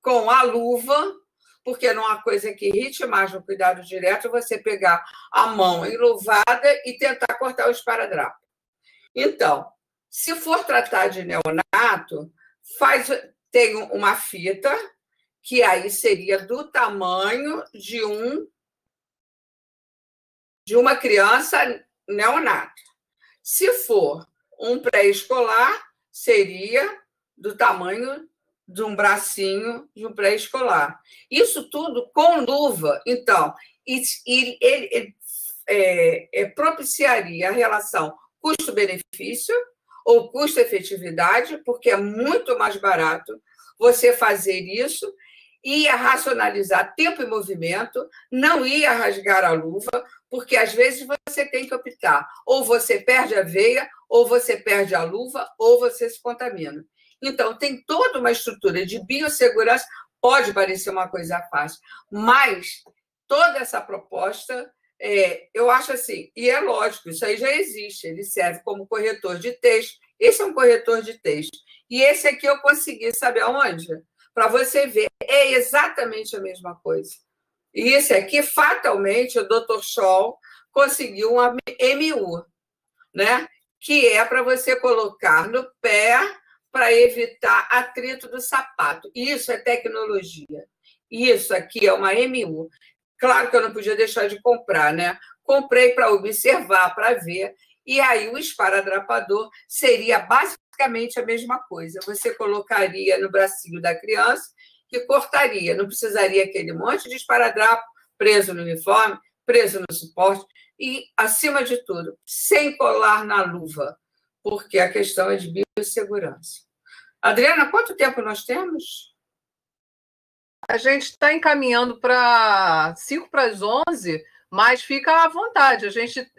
com a luva, porque não há coisa que irrite mais no cuidado direto você pegar a mão enluvada e tentar cortar o esparadrapo. Então, se for tratar de neonato, tem uma fita, que aí seria do tamanho de uma criança neonata. Se for um pré-escolar, seria do tamanho de um bracinho de um pré-escolar. Isso tudo com luva. Então, ele propiciaria a relação custo-benefício ou custo-efetividade, porque é muito mais barato você fazer isso, ia racionalizar tempo e movimento, não ia rasgar a luva, porque às vezes você tem que optar, ou você perde a veia, ou você perde a luva, ou você se contamina. Então, tem toda uma estrutura de biossegurança, pode parecer uma coisa fácil, mas toda essa proposta, eu acho assim, e é lógico, isso aí já existe, ele serve como corretor de texto, esse é um corretor de texto, e esse aqui eu consegui, sabe aonde? Para você ver, é exatamente a mesma coisa. E esse aqui, fatalmente, o Dr. Scholl conseguiu um MU, né? Que é para você colocar no pé para evitar atrito do sapato. Isso é tecnologia. Isso aqui é uma MU. Claro que eu não podia deixar de comprar, né? Comprei para observar, para ver. E aí o esparadrapador seria basicamente a mesma coisa. Você colocaria no bracinho da criança e cortaria. Não precisaria aquele monte de esparadrapo preso no uniforme, preso no suporte e, acima de tudo, sem colar na luva, porque a questão é de biossegurança. Adriana, quanto tempo nós temos? A gente está encaminhando para 5 para as 11, mas fica à vontade. A gente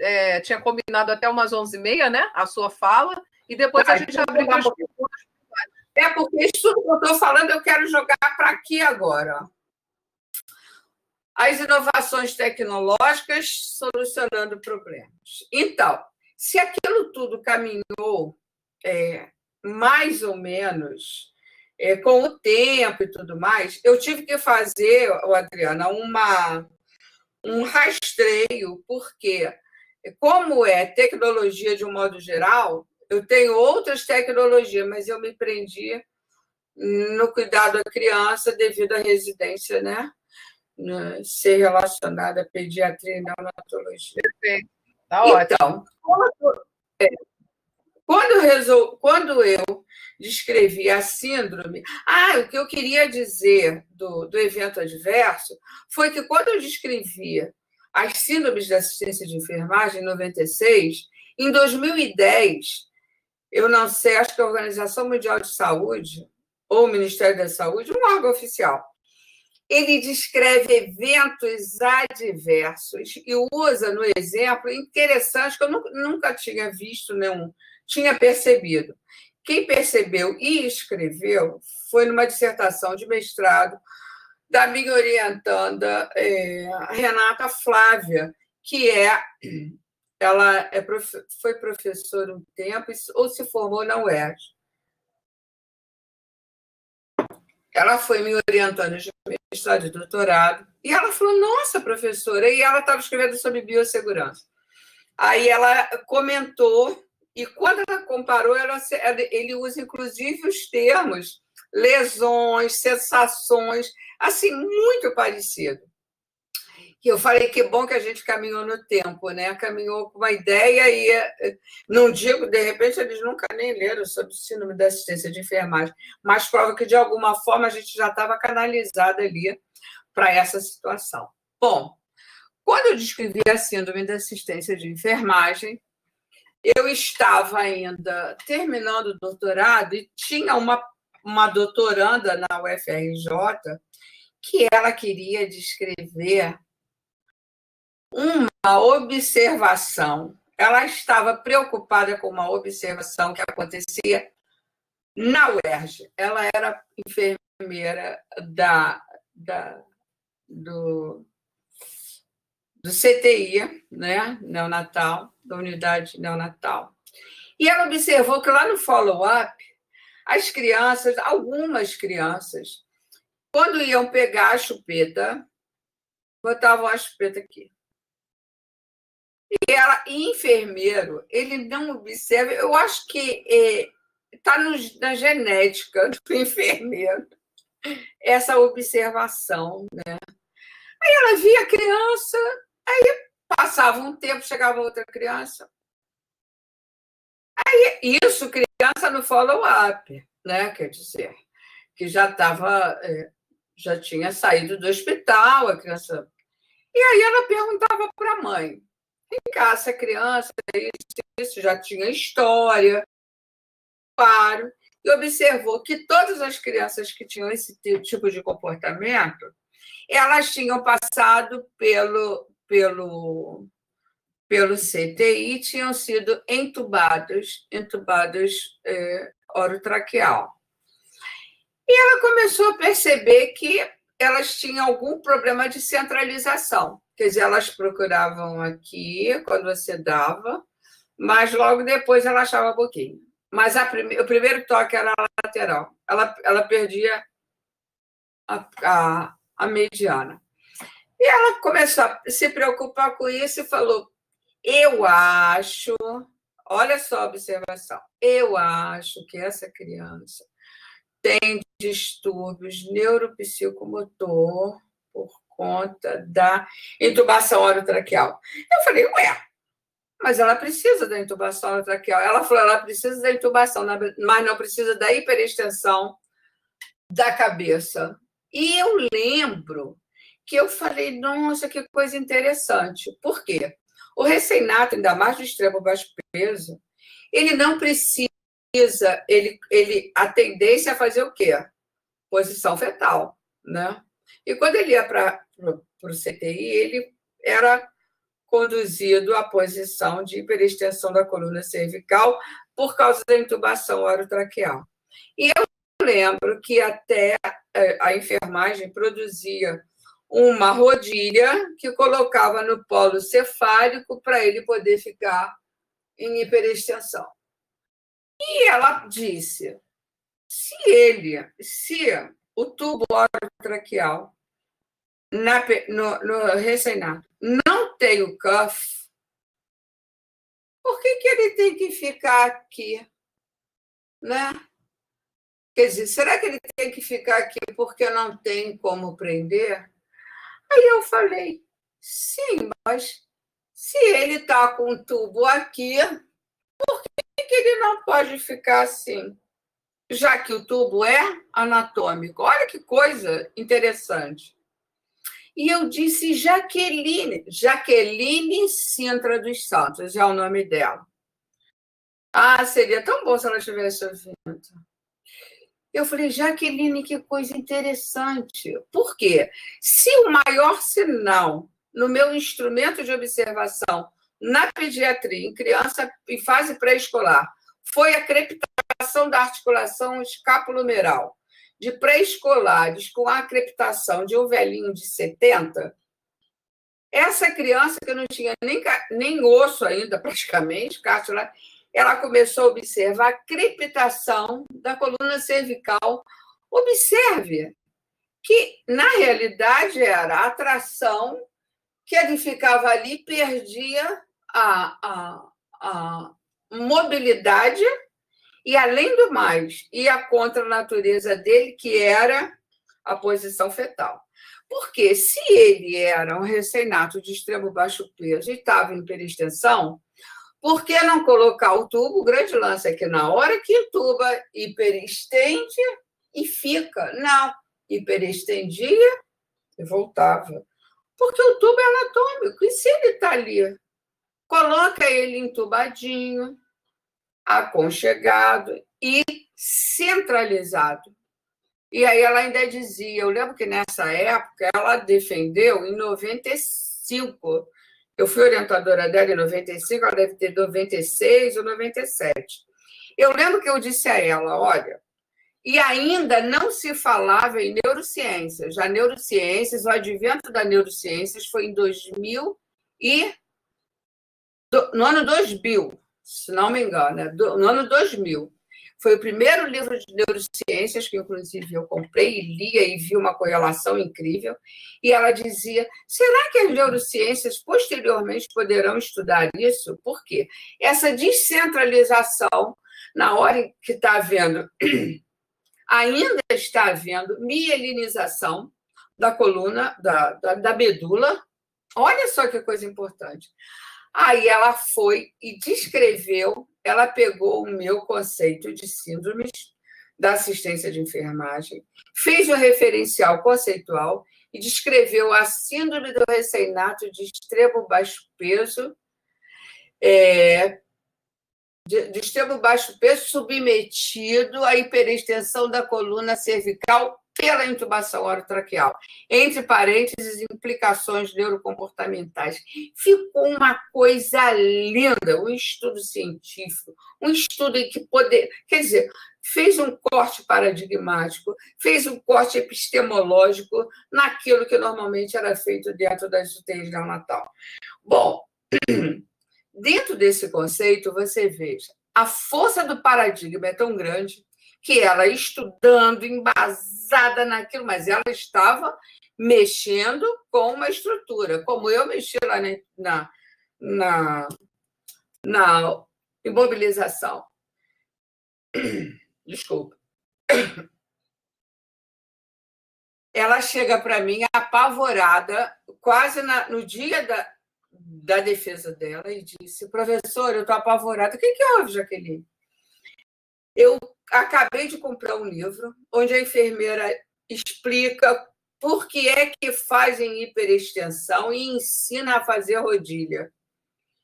tinha combinado até umas 11h30, né? A sua fala, e depois a gente abre as perguntas. É porque isso tudo que eu estou falando eu quero jogar para aqui agora. As inovações tecnológicas solucionando problemas. Então, se aquilo tudo caminhou mais ou menos com o tempo e tudo mais, eu tive que fazer, Adriana, um rastreio, porque, como é tecnologia de um modo geral, eu tenho outras tecnologias, mas eu me prendi no cuidado à criança devido à residência, né? Ser relacionada à pediatria e neonatologia. Perfeito. Tá ótimo. Então, quando eu descrevi a síndrome... o que eu queria dizer do evento adverso foi que quando eu descrevia as síndromes da assistência de enfermagem em 96, em 2010, eu não sei, acho que a Organização Mundial de Saúde ou o Ministério da Saúde, um órgão oficial, ele descreve eventos adversos e usa no exemplo interessante que eu nunca tinha visto, tinha percebido. Quem percebeu e escreveu foi numa dissertação de mestrado da minha orientanda, Renata Flávia, que ela foi professora um tempo ou se formou na UERJ. Ela foi me orientando de mestrado e doutorado, e ela falou, nossa, professora, e ela estava escrevendo sobre biossegurança. Aí ela comentou, e quando ela comparou, ele usa, inclusive, os termos lesões, sensações, assim, muito parecido. E eu falei que bom que a gente caminhou no tempo, né? Caminhou com uma ideia e, não digo, de repente, eles nunca nem leram sobre o síndrome da assistência de enfermagem, mas prova que, de alguma forma, a gente já estava canalizada ali para essa situação. Bom, Quando eu descrevi a síndrome da assistência de enfermagem, eu estava ainda terminando o doutorado e tinha uma doutoranda na UFRJ que ela queria descrever uma observação. Ela estava preocupada com uma observação que acontecia na UERJ. Ela era enfermeira do CTI, né, neonatal, da unidade neonatal. E ela observou que lá no follow-up, as crianças, algumas crianças, quando iam pegar a chupeta, botavam a chupeta aqui. E enfermeiro, ele não observa, eu acho que está na genética do enfermeiro, essa observação, né? Aí ela via a criança, aí passava um tempo, chegava outra criança. Aí, isso, criança no follow-up, né? Quer dizer, que já tinha saído do hospital, a criança. E aí ela perguntava para a mãe: vem cá, essa criança, isso já tinha história, claro, e observou que todas as crianças que tinham esse tipo de comportamento, elas tinham passado pelo CTI, tinham sido entubadas orotraqueal. E ela começou a perceber que elas tinham algum problema de centralização. Quer dizer, elas procuravam aqui, quando você dava, mas logo depois ela achava um pouquinho. Mas o primeiro toque era lateral. Ela perdia a mediana. E ela começou a se preocupar com isso e falou: eu acho, olha só a observação, eu acho que essa criança tem distúrbios neuropsicomotor por conta da intubação orotraqueal. Eu falei: ué, mas ela precisa da intubação orotraqueal. Ela falou: ela precisa da intubação, mas não precisa da hiperextensão da cabeça. E eu lembro que eu falei: nossa, que coisa interessante. Por quê? O recém-nato, ainda mais do extremo baixo peso, ele não precisa, a tendência é fazer o quê? Posição fetal, né? E quando ele ia para o CTI, ele era conduzido à posição de hiperextensão da coluna cervical por causa da intubação orotraqueal. E eu lembro que até a enfermagem produzia uma rodilha que colocava no polo cefálico para ele poder ficar em hiperextensão. E ela disse: se o tubo orotraqueal no recém-nato não tem o cuff, por que ele tem que ficar aqui? Né? Quer dizer, será que ele tem que ficar aqui porque não tem como prender? Aí eu falei: sim, mas se ele está com o tubo aqui, por que ele não pode ficar assim? Já que o tubo é anatômico. Olha que coisa interessante. E eu disse: Jaqueline Sintra dos Santos é o nome dela. Ah, seria tão bom se ela tivesse ouvido. Eu falei: Jaqueline, que coisa interessante. Por quê? Se o maior sinal no meu instrumento de observação na pediatria, em criança em fase pré-escolar, foi a crepitação da articulação escapulohumeral de pré-escolares com a crepitação de um velhinho de 70, essa criança que não tinha nem osso ainda, praticamente, cápsula, ela começou a observar a crepitação da coluna cervical. Observe que, na realidade, era a tração que ele ficava ali, perdia a mobilidade e, além do mais, ia contra a natureza dele, que era a posição fetal. Porque se ele era um recém-nato de extremo baixo peso e estava em hiperextensão, por que não colocar o tubo? O grande lance é que na hora que entuba, hiperestende e fica. Não, hiperestendia e voltava. Porque o tubo é anatômico. E se ele está ali? Coloca ele entubadinho, aconchegado e centralizado. E aí ela ainda dizia, eu lembro que nessa época ela defendeu em 95, eu fui orientadora dela em 95, ela deve ter 96 ou 97. Eu lembro que eu disse a ela, olha, e ainda não se falava em neurociências. Já neurociências, o advento da neurociências foi em 2000 e no ano 2000, se não me engano, no ano 2000. Foi o primeiro livro de neurociências que, inclusive, eu comprei e lia e vi uma correlação incrível. E ela dizia, será que as neurociências posteriormente poderão estudar isso? Por quê? Essa descentralização, na hora que está havendo, ainda está havendo mielinização da coluna, da medula. Olha só que coisa importante. Aí ela foi e descreveu, ela pegou o meu conceito de síndromes da assistência de enfermagem, fez um referencial conceitual e descreveu a síndrome do recém-nato de extremo baixo peso, de extremo baixo peso submetido à hiperextensão da coluna cervical pela intubação orotraqueal. Entre parênteses, implicações neurocomportamentais. Ficou uma coisa linda, um estudo científico, um estudo em que quer dizer, fez um corte paradigmático, fez um corte epistemológico naquilo que normalmente era feito dentro das UTIs neonatal. Bom, dentro desse conceito, você veja, a força do paradigma é tão grande que ela, estudando, embasada naquilo, mas ela estava mexendo com uma estrutura, como eu mexi lá na imobilização. Desculpa. Ela chega para mim apavorada, quase no dia da defesa dela, e disse, professor, eu estou apavorada. O que houve, Jaqueline? Eu acabei de comprar um livro onde a enfermeira explica por que é que fazem hiperextensão e ensina a fazer rodilha.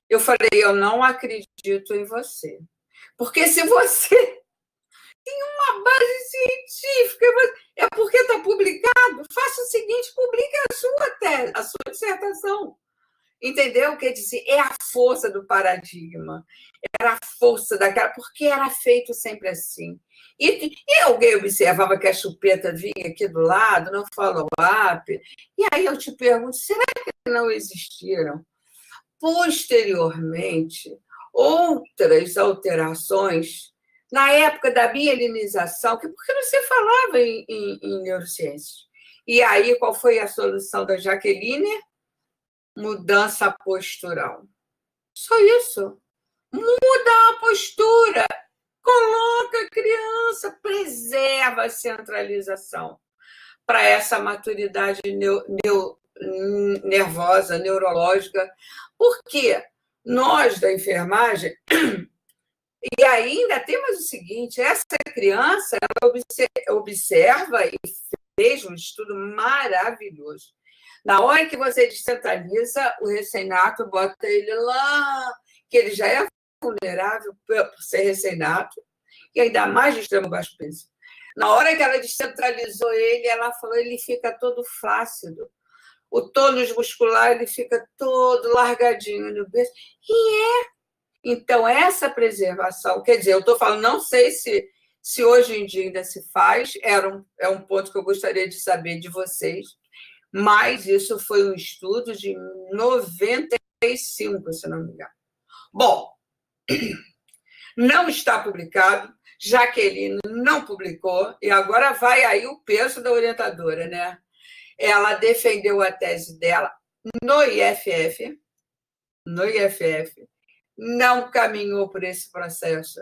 Eu falei, eu não acredito em você. Porque se você tem uma base científica, é porque está publicado, faça o seguinte, publique a sua dissertação. Entendeu? Quer dizer, é a força do paradigma, era a força daquela, porque era feito sempre assim. E alguém observava que a chupeta vinha aqui do lado, não follow-up. E aí eu te pergunto, será que não existiram, posteriormente, outras alterações, na época da mielinização, porque não se falava em neurociências? E aí, qual foi a solução da Jaqueline? Mudança postural. Só isso. Muda a postura. Coloca a criança, preserva a centralização para essa maturidade nervosa, neurológica. Porque nós, da enfermagem, e ainda temos o seguinte, essa criança ela observa e fez um estudo maravilhoso. Na hora que você descentraliza, o recém-nato bota ele lá, que ele já é vulnerável por ser recém-nato, e ainda mais de extremo baixo peso. Na hora que ela descentralizou ele, ela falou, ele fica todo flácido. O tônus muscular ele fica todo largadinho no berço. Então, essa preservação, quer dizer, eu estou falando, não sei se hoje em dia ainda se faz, é um ponto que eu gostaria de saber de vocês, mas isso foi um estudo de 95, se não me engano. Bom, não está publicado, Jaqueline não publicou, e agora vai aí o peso da orientadora, né? Ela defendeu a tese dela no IFF, não caminhou por esse processo,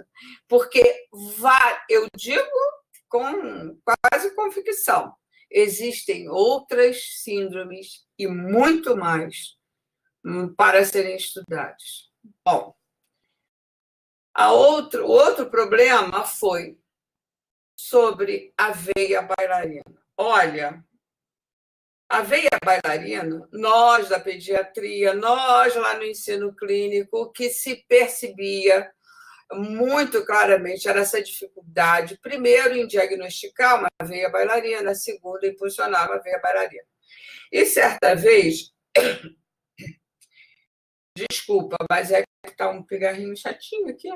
porque eu digo com quase convicção, existem outras síndromes e muito mais para serem estudados. Bom, o outro problema foi sobre a veia bailarina. Olha, A veia bailarina, nós da pediatria, nós lá no ensino clínico, o que se percebia muito claramente era essa dificuldade, primeiro, em diagnosticar uma veia bailarina, segundo, em funcionar uma veia bailarina. E certa vez, desculpa, mas é que está um pigarrinho chatinho aqui.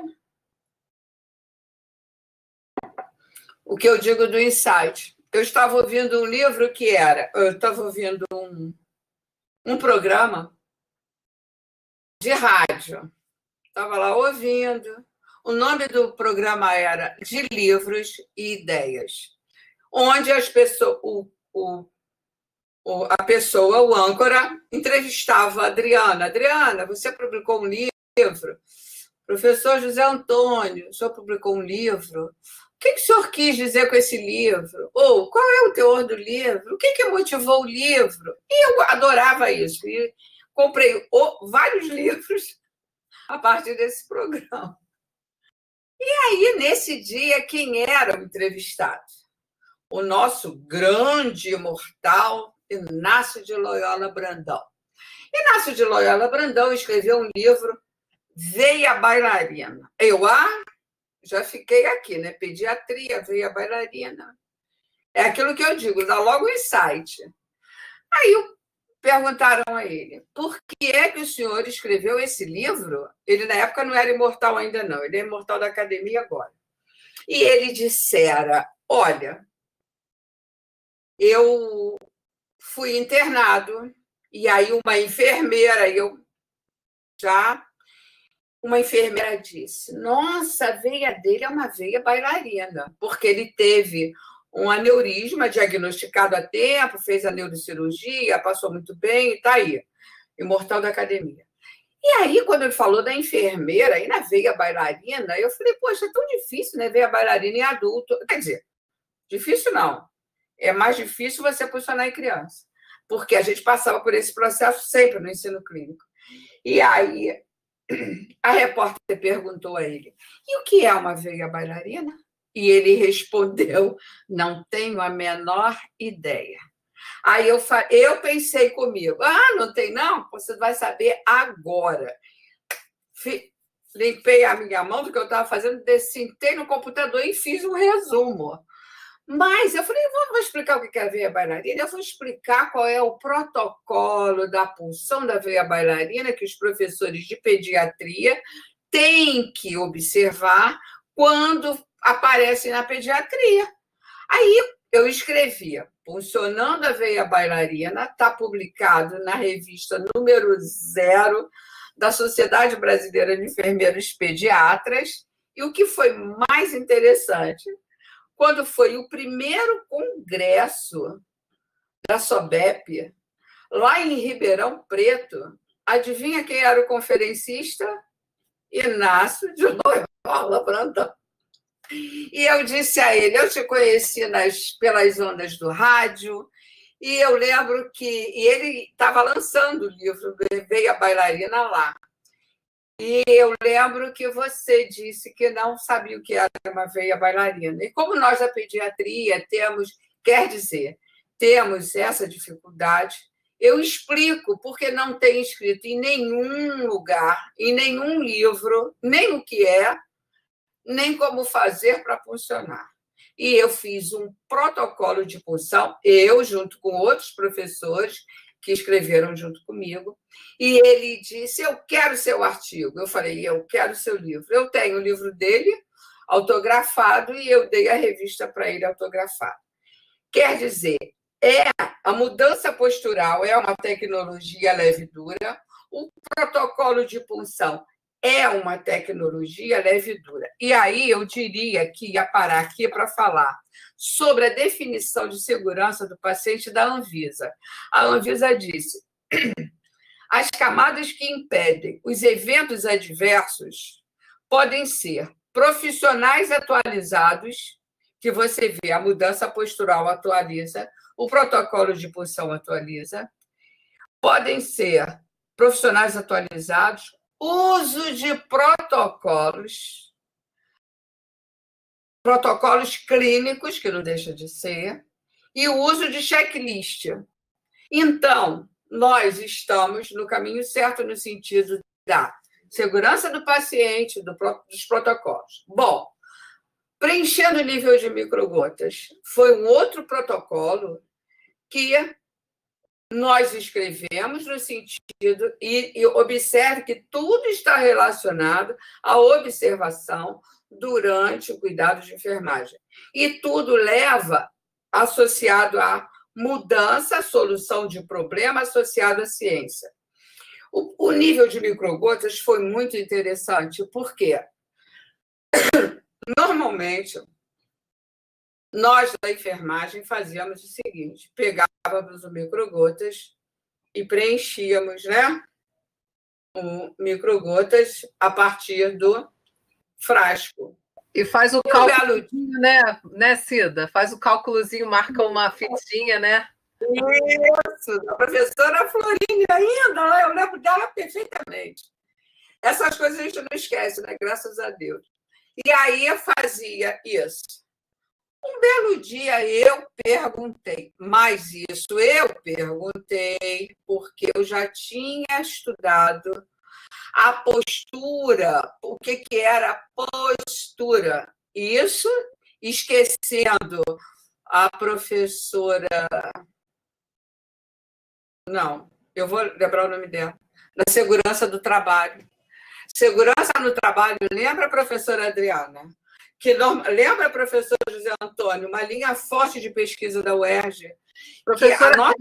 O que eu digo do insight. Eu estava ouvindo um livro eu estava ouvindo um programa de rádio. Estava lá ouvindo. O nome do programa era De Livros e Ideias, onde as pessoas, a pessoa, o âncora, entrevistava a Adriana. Adriana, você publicou um livro? Professor José Antônio, o senhor publicou um livro? O que o senhor quis dizer com esse livro? Ou qual é o teor do livro? O que motivou o livro? E eu adorava isso. E comprei vários livros a partir desse programa. E aí, nesse dia, quem era o entrevistado? O nosso grande imortal Inácio de Loyola Brandão. Inácio de Loyola Brandão escreveu um livro, Veia Bailarina. Já fiquei aqui, né? Pediatria, veia bailarina. É aquilo que eu digo, dá logo o insight. Aí perguntaram a ele, por que é que o senhor escreveu esse livro? Ele, na época, não era imortal ainda, não. Ele é imortal da academia agora. E ele dissera, olha, eu fui internado, e aí uma enfermeira disse, nossa, a veia dele é uma veia bailarina, porque ele teve um aneurisma diagnosticado a tempo, fez a neurocirurgia, passou muito bem e está aí, imortal da academia. E aí, quando ele falou da enfermeira e na veia bailarina, eu falei, poxa, é tão difícil, né, veia bailarina em adulto. Quer dizer, difícil não. É mais difícil você funcionar em criança, porque a gente passava por esse processo sempre no ensino clínico. E aí, a repórter perguntou a ele, e o que é uma veia bailarina? E ele respondeu, não tenho a menor ideia. Aí eu pensei comigo, não tem não? Você vai saber agora. Limpei a minha mão do que eu estava fazendo, sentei no computador e fiz um resumo. Mas eu falei, vou explicar o que é a veia bailarina, eu vou explicar qual é o protocolo da punção da veia bailarina que os professores de pediatria têm que observar quando aparecem na pediatria. Aí eu escrevia, puncionando a veia bailarina, está publicado na revista número 0 da Sociedade Brasileira de Enfermeiros Pediatras, e o que foi mais interessante, quando foi o primeiro congresso da SOBEP, lá em Ribeirão Preto, adivinha quem era o conferencista? Inácio de Loyola Brandão. E eu disse a ele, eu te conheci pelas ondas do rádio, e eu lembro que ele estava lançando o livro Veia Bailarina lá. E eu lembro que você disse que não sabia o que era uma veia bailarina. E como nós da pediatria temos essa dificuldade, eu explico, porque não tem escrito em nenhum lugar, em nenhum livro, nem o que é, nem como fazer para funcionar. E eu fiz um protocolo de punção, eu, junto com outros professores que escreveram junto comigo, e ele disse, eu quero seu artigo. Eu falei, eu quero seu livro. Eu tenho o livro dele autografado e eu dei a revista para ele autografada. Quer dizer, a mudança postural é uma tecnologia leve e dura, o protocolo de punção é uma tecnologia leve e dura. E aí eu diria que ia parar aqui para falar sobre a definição de segurança do paciente da Anvisa. A Anvisa disse, as camadas que impedem os eventos adversos podem ser profissionais atualizados, que você vê, a mudança postural atualiza, o protocolo de punção atualiza, podem ser profissionais atualizados, uso de protocolos clínicos, que não deixa de ser, e o uso de checklist. Então, nós estamos no caminho certo no sentido da segurança do paciente, dos protocolos. Bom, preenchendo o nível de microgotas foi um outro protocolo que nós escrevemos no sentido, e observe que tudo está relacionado à observação durante o cuidado de enfermagem. E tudo leva associado à mudança, à solução de problema associado à ciência. O nível de microgotas foi muito interessante, porque normalmente nós da enfermagem fazíamos o seguinte: pegávamos o microgotas e preenchíamos, né, o microgotas a partir do frasco. E faz o cálculozinho, né, Cida? Faz o cálculozinho, marca uma fitinha, né? Isso, a professora Florinha ainda, eu lembro dela perfeitamente. Essas coisas a gente não esquece, né? Graças a Deus. E aí eu fazia isso. Um belo dia eu perguntei, mas isso eu perguntei porque eu já tinha estudado a postura, o que era postura. Isso, esquecendo a professora... Não, eu vou lembrar o nome dela. Da segurança do trabalho. Segurança no trabalho, lembra a professora Adriana? Lembra, professor José Antônio, uma linha forte de pesquisa da UERJ? Professora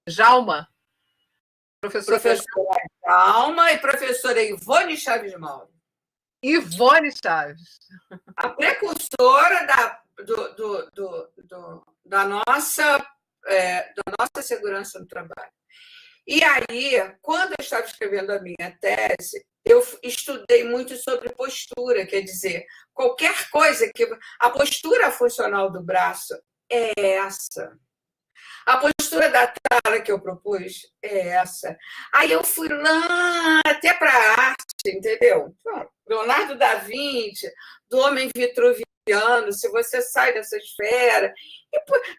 Djalma. Professora Djalma e professora Ivone Chaves Mauro. Ivone Chaves. A precursora da nossa segurança no trabalho. E aí, quando eu estava escrevendo a minha tese, eu estudei muito sobre postura, quer dizer, qualquer coisa que... A postura funcional do braço é essa. A postura da tara que eu propus é essa. Aí eu fui lá até para a arte, entendeu? Leonardo da Vinci, do homem vitruviano, se você sai dessa esfera...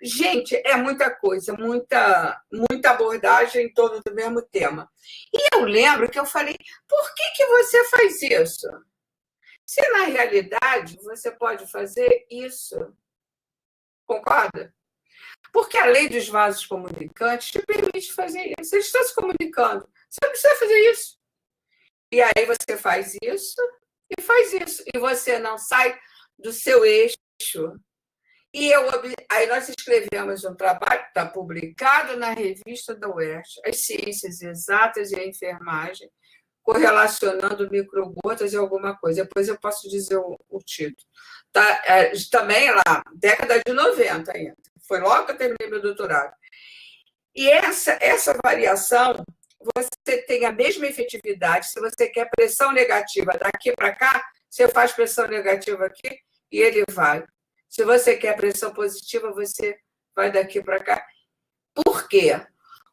Gente, é muita coisa, muita abordagem em torno do mesmo tema. E eu lembro que eu falei, por que você faz isso? Se na realidade você pode fazer isso. Concorda? Porque a lei dos vasos comunicantes te permite fazer isso. Você está se comunicando. Você não precisa fazer isso. E aí você faz isso e faz isso. E você não sai do seu eixo. E aí nós escrevemos um trabalho, está publicado na revista da UERJ, As Ciências Exatas e a Enfermagem, correlacionando microgotas e alguma coisa. Depois eu posso dizer o título. Tá, também lá, década de 90 ainda. Foi logo que eu terminei meu doutorado. E essa variação, você tem a mesma efetividade. Se você quer pressão negativa daqui para cá, você faz pressão negativa aqui e ele vai. Se você quer pressão positiva, você vai daqui para cá. Por quê?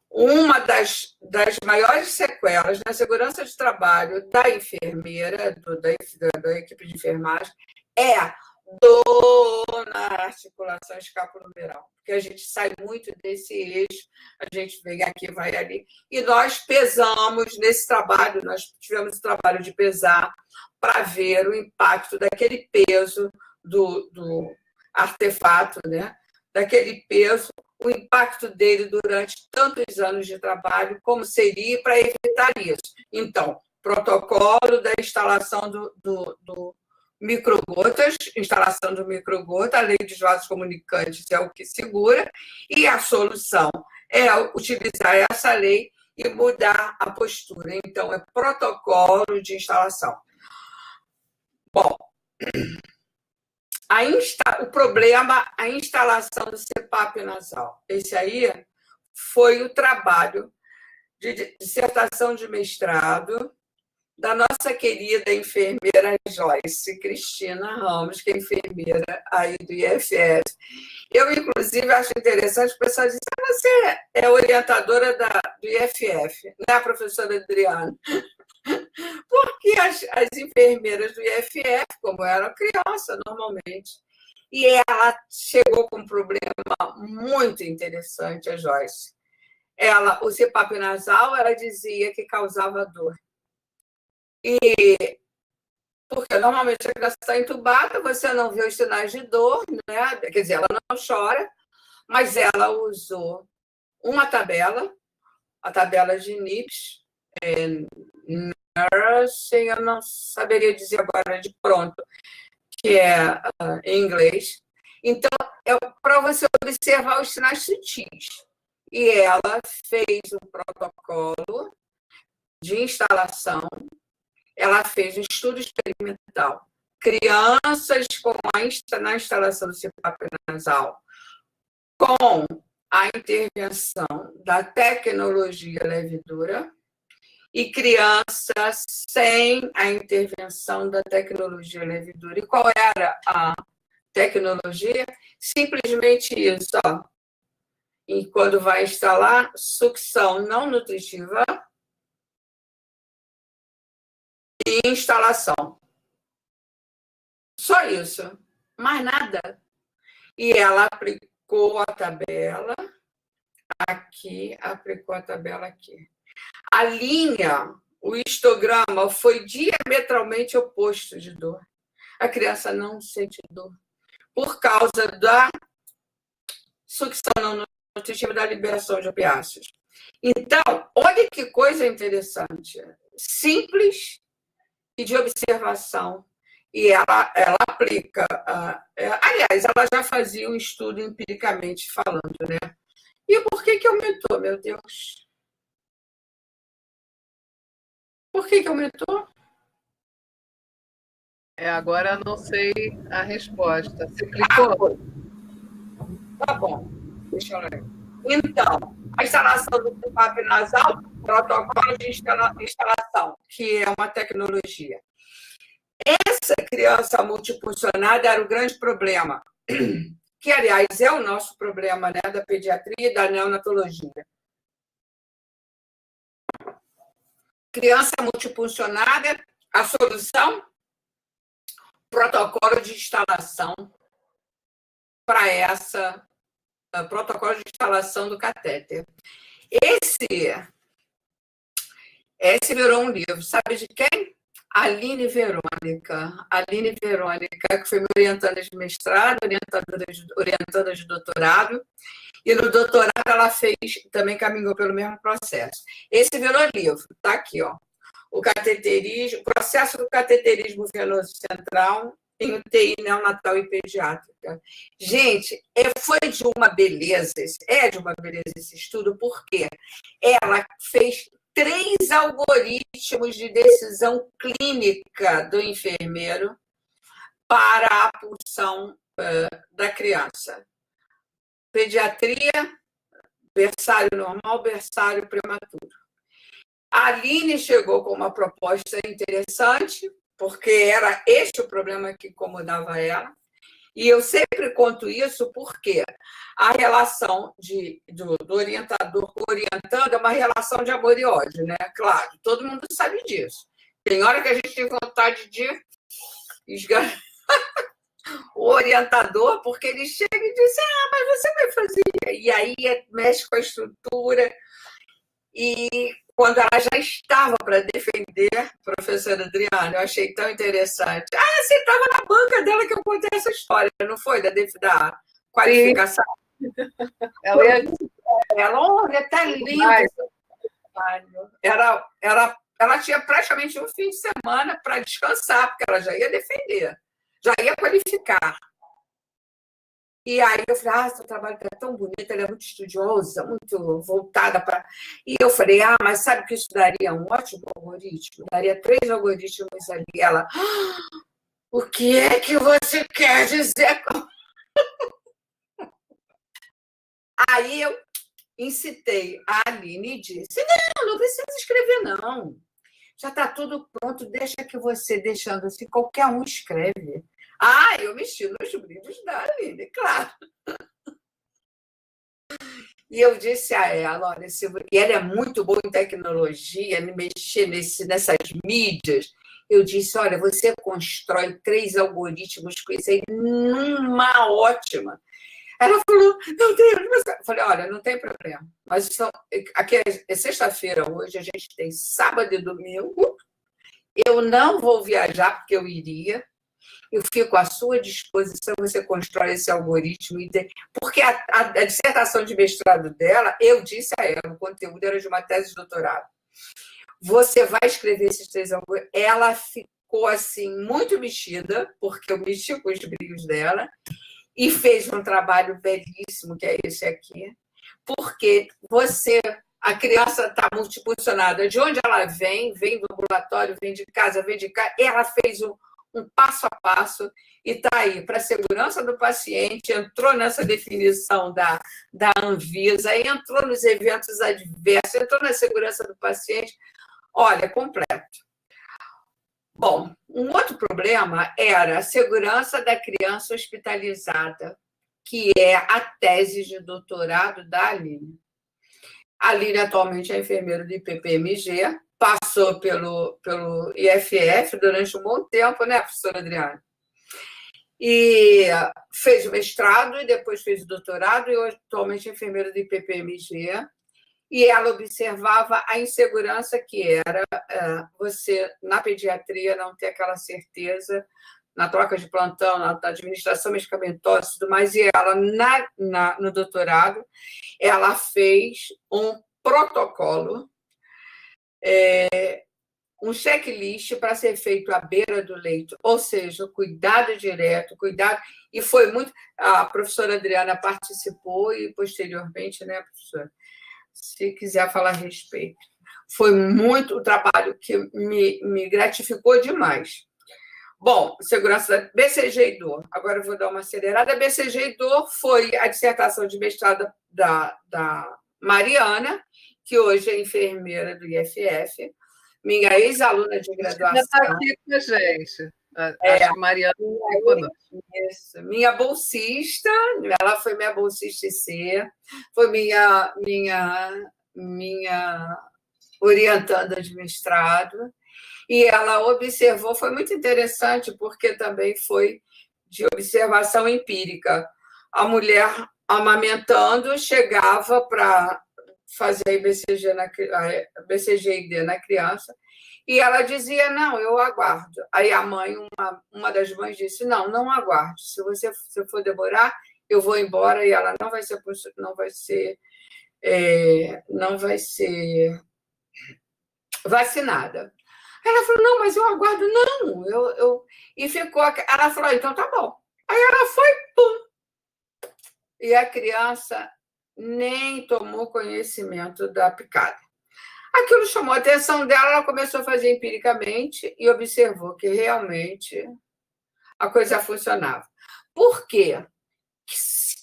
Uma das maiores sequelas na segurança de trabalho da enfermeira, da equipe de enfermagem, é dor na articulação escapulohumeral. Porque a gente sai muito desse eixo, a gente vem aqui, vai ali. E nós pesamos nesse trabalho, nós tivemos o trabalho de pesar para ver o impacto daquele peso do artefato, né? Daquele peso, o impacto dele durante tantos anos de trabalho, como seria para evitar isso. Então, protocolo da instalação do microgotas, instalação do microgota, a lei dos vasos comunicantes é o que segura, e a solução é utilizar essa lei e mudar a postura. Então, é protocolo de instalação. Bom, o problema, a instalação do CPAP nasal. Esse aí foi o trabalho de dissertação de mestrado da nossa querida enfermeira Joyce Cristina Ramos, que é enfermeira aí do IFF. Eu, inclusive, acho interessante, o pessoal diz, você é orientadora do IFF, né, professora Adriana? Porque as enfermeiras do IFF, como eram crianças normalmente, E ela chegou com um problema muito interessante, a Joyce. O CPAP nasal, ela dizia que causava dor. Porque normalmente a criança está entubada, você não vê os sinais de dor, né? Quer dizer, ela não chora, mas ela usou uma tabela, a tabela de NIPS, Nursing, eu não saberia dizer agora de pronto, que é em inglês. Então, é para você observar os sinais sutis. E ela fez um protocolo de instalação, ela fez um estudo experimental. Crianças na instalação do CPAP nasal, com a intervenção da tecnologia levedura, e crianças sem a intervenção da tecnologia levedura. E qual era a tecnologia? Simplesmente isso, ó. E quando vai instalar, sucção não nutritiva e instalação. Só isso, mais nada. E ela aplicou a tabela aqui, aplicou a tabela aqui. A linha, o histograma, foi diametralmente oposto de dor. A criança não sente dor por causa da sucção não nutritiva, da liberação de opiáceos. Então, olha que coisa interessante. Simples e de observação. E ela aplica. Aliás, ela já fazia um estudo empiricamente falando, né? E por que aumentou, meu Deus? Por que aumentou? Agora eu não sei a resposta. Você clicou? Tá bom. Deixa eu ler. Então, a instalação do CPAP nasal, protocolo de instalação, que é uma tecnologia. Essa criança multifuncionada era o grande problema, que, aliás, é o nosso problema, né, da pediatria e da neonatologia. Criança multifuncionada, a solução? Protocolo de instalação para protocolo de instalação do catéter. Esse virou um livro, sabe de quem? Aline Verônica, que foi minha orientanda de mestrado, orientanda de doutorado, e no doutorado ela também caminhou pelo mesmo processo. Esse virou livro, tá aqui, ó. O processo do cateterismo venoso central em UTI neonatal e pediátrica. Gente, foi de uma beleza, esse estudo, porque ela fez 3 algoritmos de decisão clínica do enfermeiro para a pulsão da criança. Pediatria, berçário normal, berçário prematuro. A Aline chegou com uma proposta interessante, porque era este o problema que incomodava ela. E eu sempre conto isso porque a relação do orientador com o orientando é uma relação de amor e ódio, né? Claro, todo mundo sabe disso. Tem hora que a gente tem vontade de esganar o orientador, porque ele chega e diz: mas você vai fazer. E aí mexe com a estrutura. E quando ela já estava para defender a professora Adriana, eu achei tão interessante. Você estava na banca dela que eu contei essa história, não foi? Da qualificação. Olha, tá lindo. Ela tinha praticamente um fim de semana para descansar, porque ela já ia defender, já ia qualificar. E aí eu falei: seu trabalho é tão bonito, ela é muito estudiosa, muito voltada para... E eu falei: mas sabe que isso daria um ótimo algoritmo? Daria 3 algoritmos ali. Ela: o que é que você quer dizer com... Aí eu incitei a Aline e disse: não precisa escrever, não. Já está tudo pronto, deixa que você, deixando assim, qualquer um escreve. Eu mexi nos brilhos da Aline, claro. E eu disse a ela: olha, e ela é muito boa em tecnologia, em mexer nessas mídias. Eu disse, olha, você constrói 3 algoritmos com isso aí numa ótima. Ela falou, não tem. Eu falei, olha, não tem problema. Mas aqui é sexta-feira hoje, a gente tem sábado e domingo. Eu não vou viajar porque eu iria. Eu fico à sua disposição, você constrói esse algoritmo. Porque a dissertação de mestrado dela, eu disse a ela, o conteúdo era de uma tese de doutorado. Você vai escrever esses 3 algoritmos. Ela ficou assim, muito mexida, porque eu mexi com os brilhos dela, e fez um trabalho belíssimo, que é esse aqui, porque a criança está multifuncionada. De onde ela vem do ambulatório, vem de casa, ela fez um passo a passo e está aí para a segurança do paciente, entrou nessa definição da Anvisa, entrou nos eventos adversos, entrou na segurança do paciente. Olha, completo. Bom, um outro problema era a segurança da criança hospitalizada, que é a tese de doutorado da Aline. A Aline atualmente é enfermeira do IPPMG, passou pelo IFF durante um bom tempo, né, professora Adriana? E fez o mestrado e depois fez o doutorado e hoje atualmente é enfermeira do IPPMG. E ela observava a insegurança que era você, na pediatria, não ter aquela certeza na troca de plantão, na administração medicamentosa e tudo mais. E ela, no doutorado, ela fez um protocolo, um checklist para ser feito à beira do leito, ou seja, cuidado direto, cuidado. E foi muito... A professora Adriana participou e, posteriormente, né, professora? Se quiser falar a respeito. Foi muito o trabalho que me gratificou demais. Bom, segurança da BCG e dor. Agora eu vou dar uma acelerada. A BCG e dor foi a dissertação de mestrado da Mariana, que hoje é enfermeira do IFF, minha ex-aluna de graduação. Já está aqui com a gente. Acho que Mariana isso, minha bolsista, ela foi minha bolsista IC, foi minha orientanda de mestrado, e ela observou, foi muito interessante, porque também foi de observação empírica. A mulher amamentando chegava para fazer a BCG-ID na criança, e ela dizia, não, eu aguardo. Aí a mãe, uma das mães disse, não aguarde. Se você for demorar, eu vou embora e ela não vai ser vacinada. Ela falou, não, mas eu aguardo. Não, E ficou... Ela falou, então tá bom. Aí ela foi, pum. E a criança nem tomou conhecimento da picada. Aquilo chamou a atenção dela, ela começou a fazer empiricamente e observou que realmente a coisa funcionava. Por quê?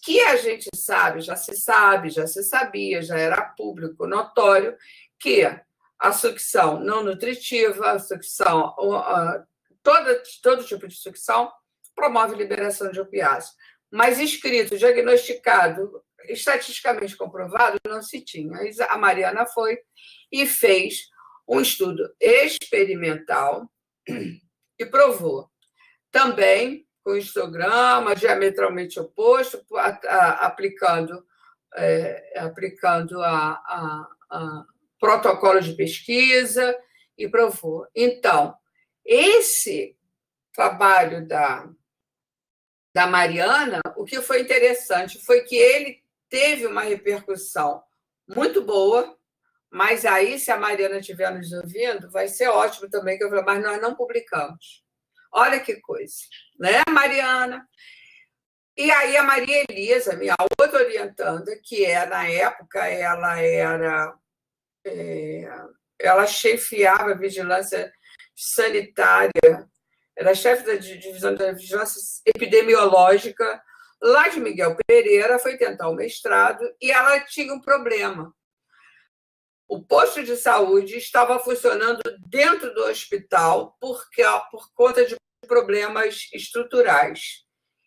Que a gente sabe, já se sabia, já era público, notório, que a sucção não nutritiva, a sucção, todo tipo de sucção promove liberação de opiáceos. Mas escrito, diagnosticado, estatisticamente comprovado, não se tinha. A Mariana foi e fez um estudo experimental e provou. Também com histograma diametralmente oposto, aplicando a protocolo de pesquisa e provou. Então, esse trabalho da Mariana, o que foi interessante foi que ele teve uma repercussão muito boa, mas aí, se a Mariana estiver nos ouvindo, vai ser ótimo também, que eu falei, mas nós não publicamos. Olha que coisa, né, Mariana? E aí a Maria Elisa, minha outra orientanda, que na época ela chefiava a vigilância sanitária, era chefe da divisão da vigilância epidemiológica lá de Miguel Pereira, foi tentar o mestrado e ela tinha um problema. O posto de saúde estava funcionando dentro do hospital por conta de problemas estruturais.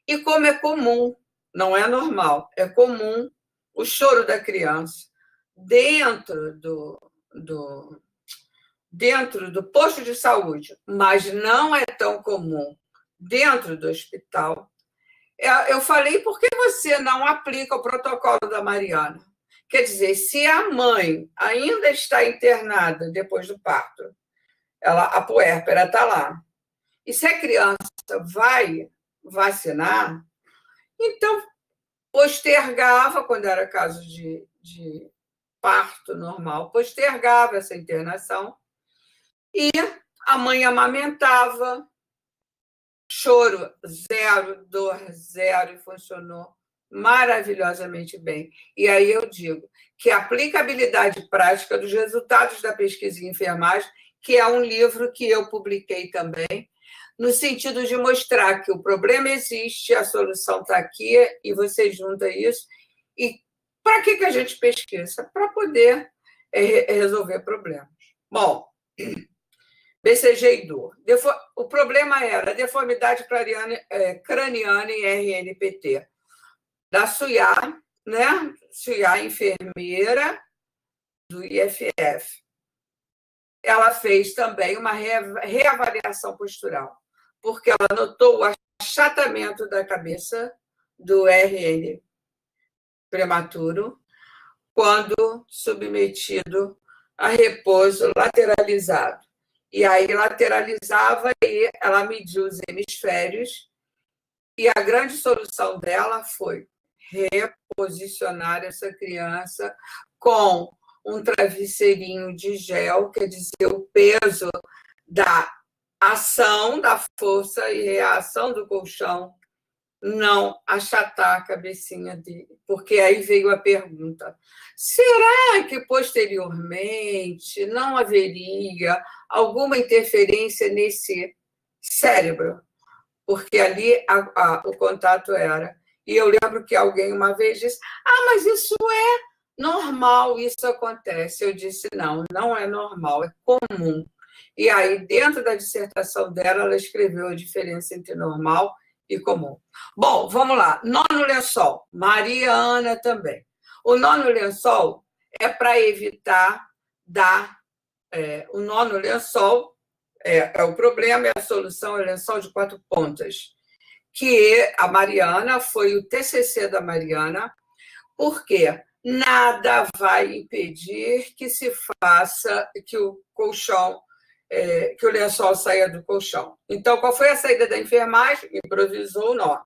E como é comum, não é normal, é comum o choro da criança dentro dentro do posto de saúde, mas não é tão comum dentro do hospital, eu falei, por que você não aplica o protocolo da Mariana? Quer dizer, se a mãe ainda está internada depois do parto, a puérpera está lá, e se a criança vai vacinar, então postergava, quando era caso de parto normal, postergava essa internação e a mãe amamentava, choro zero, dor zero, e funcionou maravilhosamente bem. E aí eu digo que a aplicabilidade prática dos resultados da pesquisa em enfermagem, que é um livro que eu publiquei também, no sentido de mostrar que o problema existe, a solução está aqui, e você junta isso. E para que a gente pesquisa? Para poder resolver problemas. Bom, BCG e dor. O problema era deformidade craniana em RNPT. Da Suyá, né? Suyá, enfermeira do IFF. Ela fez também uma reavaliação postural, porque ela notou o achatamento da cabeça do RN prematuro quando submetido a repouso lateralizado. E aí lateralizava e ela mediu os hemisférios, e a grande solução dela foi reposicionar essa criança com um travesseirinho de gel, quer dizer, o peso da ação, da força e reação do colchão não achatar a cabecinha dele. Porque aí veio a pergunta, será que posteriormente não haveria alguma interferência nesse cérebro? Porque ali o contato era... E eu lembro que alguém uma vez disse, mas isso é normal, isso acontece. Eu disse, não é normal, é comum. E aí, dentro da dissertação dela, ela escreveu a diferença entre normal e comum. Bom, vamos lá. Nono lençol. Mariana também. O nono lençol é para evitar o nono lençol é o problema, é a solução, é o lençol de 4 pontas. Que a Mariana, foi o TCC da Mariana, porque nada vai impedir que se faça, que o colchão, que o lençol saia do colchão. Então, qual foi a saída da enfermagem? Improvisou o nó,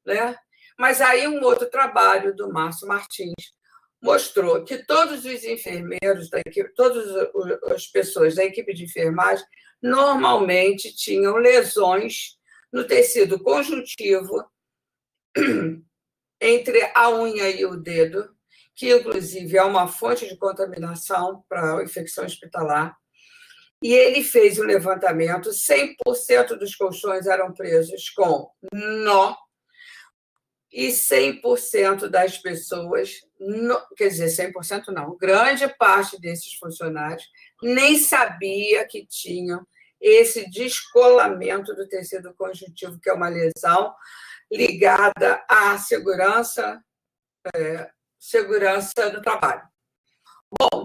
né? Mas aí um outro trabalho do Márcio Martins mostrou que todos os enfermeiros da equipe, todas as pessoas da equipe de enfermagem, normalmente tinham lesões no tecido conjuntivo entre a unha e o dedo, que, inclusive, é uma fonte de contaminação para a infecção hospitalar. E ele fez um levantamento, 100% dos colchões eram presos com nó, e 100% das pessoas, quer dizer, 100% não, grande parte desses funcionários nem sabia que tinham esse descolamento do tecido conjuntivo, que é uma lesão ligada à segurança do trabalho. Bom,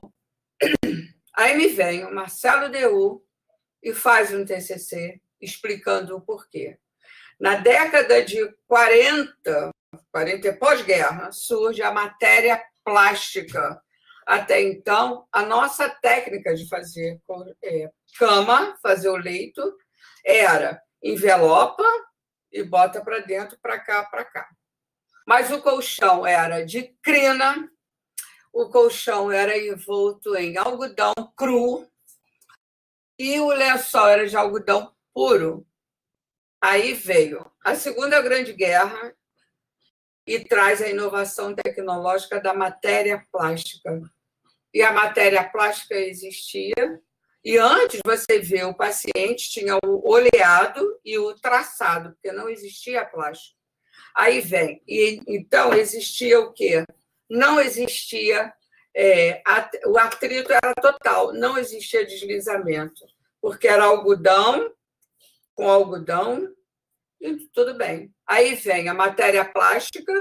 aí me vem o Marcelo Deu e faz um TCC explicando o porquê. Na década de 40 pós-guerra, surge a matéria plástica. Até então, a nossa técnica de fazer cama, fazer o leito, era envelopa e bota para dentro, para cá, para cá. Mas o colchão era de crina, o colchão era envolto em algodão cru e o lençol era de algodão puro. Aí veio a Segunda Grande Guerra e traz a inovação tecnológica da matéria plástica. E a matéria plástica existia, e antes você vê o paciente tinha o oleado e o traçado, porque não existia plástico. Aí vem, e então existia o quê? Não existia, o atrito era total, não existia deslizamento, porque era algodão com algodão, e tudo bem. Aí vem a matéria plástica,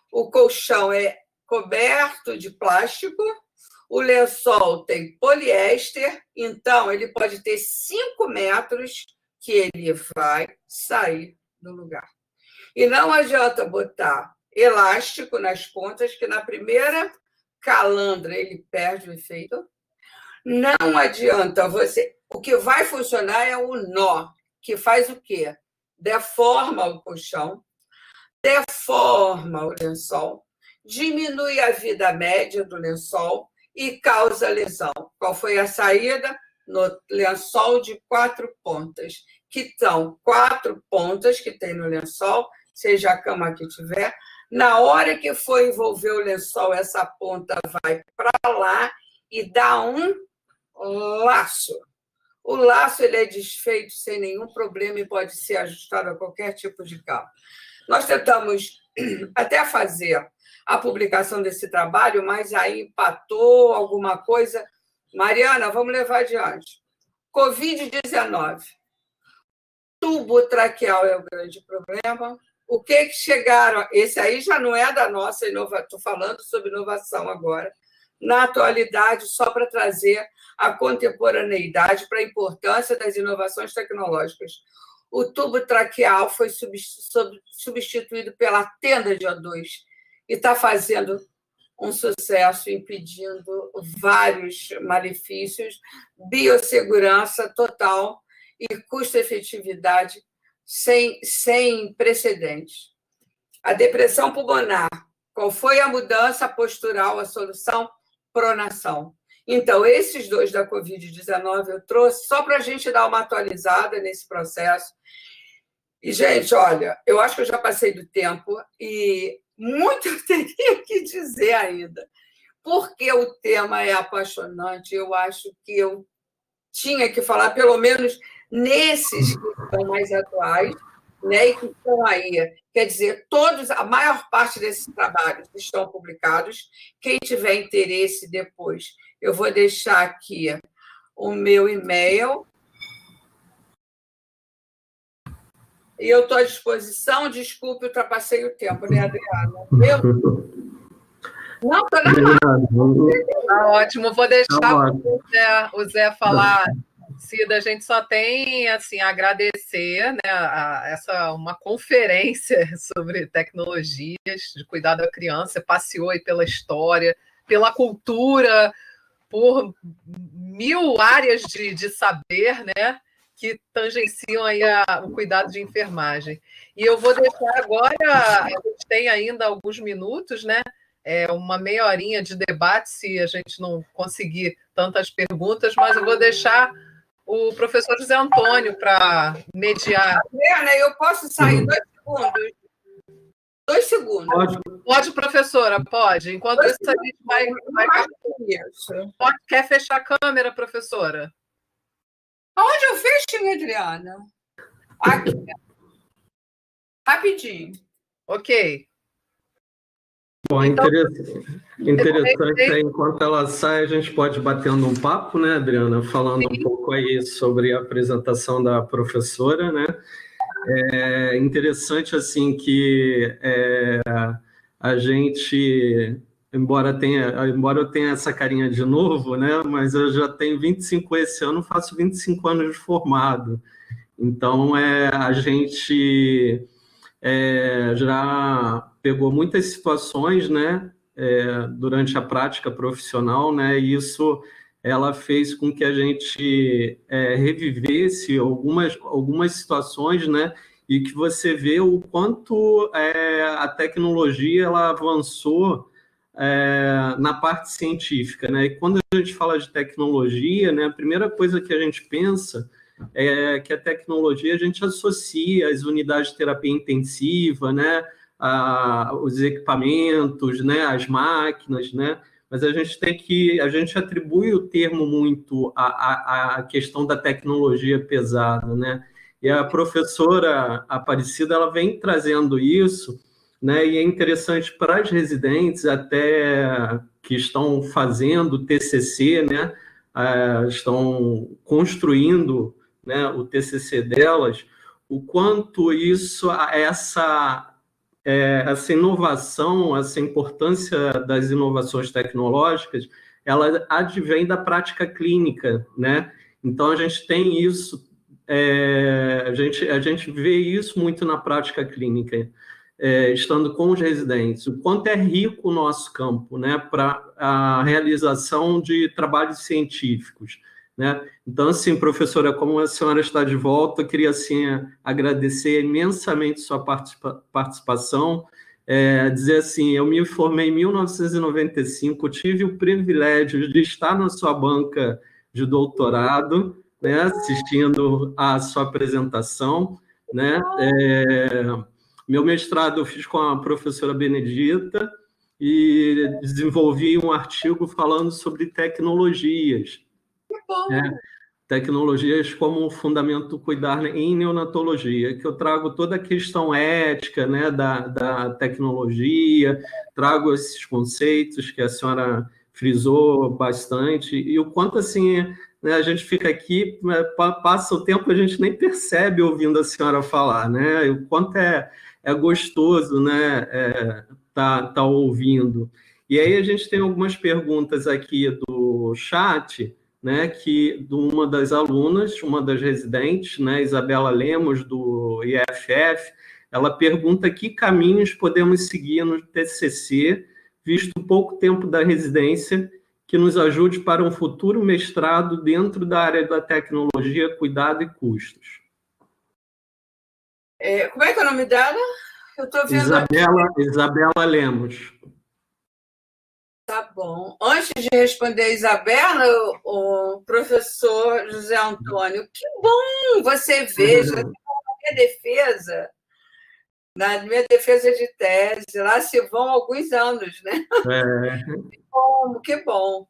o colchão é coberto de plástico, O lençol tem poliéster, então ele pode ter 5 metros que ele vai sair do lugar. E não adianta botar elástico nas pontas, que na primeira calandra ele perde o efeito. Não adianta você... O que vai funcionar é o nó, que faz o quê? Deforma o colchão, deforma o lençol, diminui a vida média do lençol e causa lesão. Qual foi a saída? No lençol de 4 pontas, que são 4 pontas que tem no lençol, seja a cama que tiver. Na hora que for envolver o lençol, essa ponta vai para lá e dá um laço. O laço ele é desfeito sem nenhum problema e pode ser ajustado a qualquer tipo de cama. Nós tentamos até fazer a publicação desse trabalho, mas aí empatou alguma coisa. Mariana, vamos levar adiante. Covid-19. Tubo traqueal é o grande problema. O que chegaram... Esse aí já não é da nossa inovação, estou falando sobre inovação agora. Na atualidade, só para trazer a contemporaneidade para a importância das inovações tecnológicas. O tubo traqueal foi substituído pela tenda de O2 e está fazendo um sucesso, impedindo vários malefícios, biossegurança total e custo-efetividade sem precedentes. A depressão pulmonar. Qual foi a mudança postural, a solução? Pronação. Então, esses 2 da Covid-19 eu trouxe só para a gente dar uma atualizada nesse processo. E, gente, olha, eu acho que eu já passei do tempo e muito eu teria que dizer ainda, porque o tema é apaixonante. Eu acho que eu tinha que falar, pelo menos, nesses que estão mais atuais, né, e que estão aí. Quer dizer, a maior parte desses trabalhos estão publicados. Quem tiver interesse depois, eu vou deixar aqui o meu e-mail. E eu estou à disposição. Desculpe, ultrapassei o tempo, né, Adriana? Não, estou na Tá ótimo. Vou deixar o Zé falar. Cida, a gente só tem assim a agradecer, né, uma conferência sobre tecnologias de cuidado da criança. Passeou aí pela história, pela cultura, por 1000 áreas de saber, né, que tangenciam aí o cuidado de enfermagem. E eu vou deixar agora, a gente tem ainda alguns minutos, né, uma meia horinha de debate, se a gente não conseguir tantas perguntas, mas eu vou deixar o professor José Antônio para mediar. Adriana, eu posso sair 2 segundos? 2 segundos. Pode, professora, pode. Enquanto isso, a gente vai... Quer fechar a câmera, professora? Aonde eu fecho, Adriana? Aqui. Rapidinho. Ok. Bom, interessante aí, enquanto ela sai, a gente pode ir batendo um papo, né, Adriana? Falando um pouco aí sobre a apresentação da professora, né? É interessante, assim, que a gente, embora eu tenha essa carinha de novo, né? Mas eu já tenho 25 esse ano, faço 25 anos de formado. Então, a gente já pegou muitas situações, né, durante a prática profissional, né, e isso ela fez com que a gente revivesse algumas situações, né, e que você vê o quanto a tecnologia ela avançou na parte científica, né, e quando a gente fala de tecnologia, né, a primeira coisa que a gente pensa é que a tecnologia a gente associa às unidades de terapia intensiva, né, os equipamentos, né, as máquinas, né, mas a gente atribui o termo muito à questão da tecnologia pesada, né, e a professora Aparecida ela vem trazendo isso, né, e é interessante para as residentes até que estão fazendo TCC, né, estão construindo, né, o TCC delas, o quanto essa inovação, essa importância das inovações tecnológicas, ela advém da prática clínica, né? Então, a gente tem isso, a gente vê isso muito na prática clínica, estando com os residentes, o quanto é rico o nosso campo, né, para a realização de trabalhos científicos, né? Então, assim, professora, como a senhora está de volta, eu queria, assim, agradecer imensamente sua participação, dizer assim, eu me formei em 1995, tive o privilégio de estar na sua banca de doutorado, né, assistindo a sua apresentação, né? Meu mestrado eu fiz com a professora Benedita e desenvolvi um artigo falando sobre tecnologias, né? Tecnologias como fundamento do cuidar em neonatologia, que eu trago toda a questão ética, né, da tecnologia, trago esses conceitos que a senhora frisou bastante, e o quanto, assim, né, a gente fica aqui, passa o tempo, a gente nem percebe ouvindo a senhora falar, né, e o quanto é gostoso, né, tá ouvindo. E aí a gente tem algumas perguntas aqui do chat, né, que de uma das alunas, uma das residentes, né, Isabela Lemos, do IFF, ela pergunta que caminhos podemos seguir no TCC, visto o pouco tempo da residência, que nos ajude para um futuro mestrado dentro da área da tecnologia, cuidado e custos. Como é que é o nome dela? Eu estou vendo Isabela Lemos. Tá bom. Antes de responder a Isabela, o professor José Antônio, que bom você veja na minha defesa de tese, lá se vão alguns anos, né? Que bom.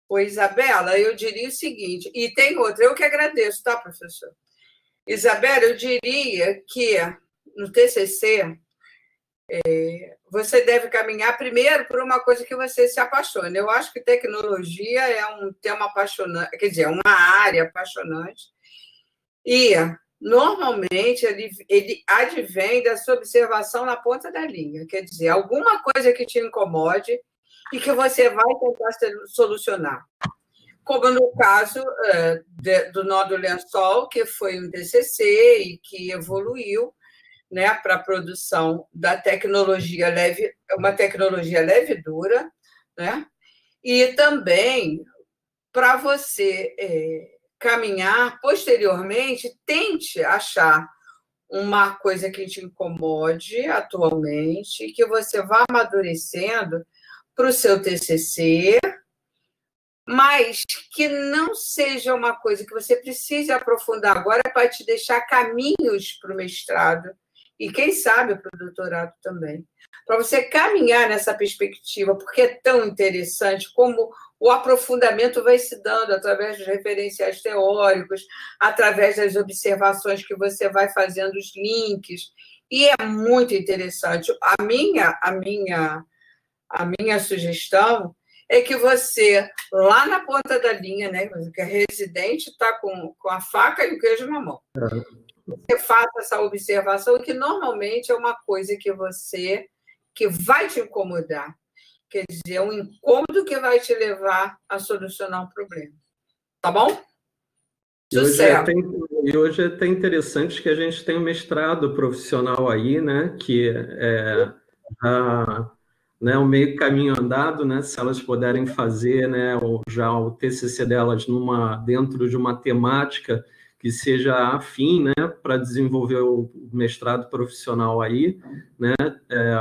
Ô, Isabela, eu diria o seguinte, e tem outra, eu que agradeço, tá, professor? Isabela, eu diria que no TCC você deve caminhar primeiro por uma coisa que você se apaixone. Eu acho que tecnologia é um tema apaixonante, quer dizer, é uma área apaixonante, e normalmente ele advém da sua observação na ponta da linha, quer dizer, alguma coisa que te incomode e que você vai tentar solucionar. Como no caso do nó do lençol, que foi um TCC e que evoluiu, né, para a produção da tecnologia leve, uma tecnologia leve e dura, né? E também para você caminhar posteriormente, tente achar uma coisa que te incomode atualmente, que você vá amadurecendo para o seu TCC, mas que não seja uma coisa que você precise aprofundar agora para te deixar caminhos para o mestrado e, quem sabe, para o doutorado também. Para você caminhar nessa perspectiva, porque é tão interessante como o aprofundamento vai se dando através dos referenciais teóricos, através das observações que você vai fazendo, os links, e é muito interessante. A minha sugestão é que você, lá na ponta da linha, né, que a residente está com a faca e o queijo na mão, você faça essa observação, que normalmente é uma coisa que vai te incomodar. Quer dizer, é um incômodo que vai te levar a solucionar um problema. Tá bom? Sucesso. E hoje é até interessante que a gente tem um mestrado profissional aí, né? Que né, o meio caminho andado, né? Se elas puderem fazer, né, já o TCC delas dentro de uma temática que seja afim, né, para desenvolver o mestrado profissional aí, né?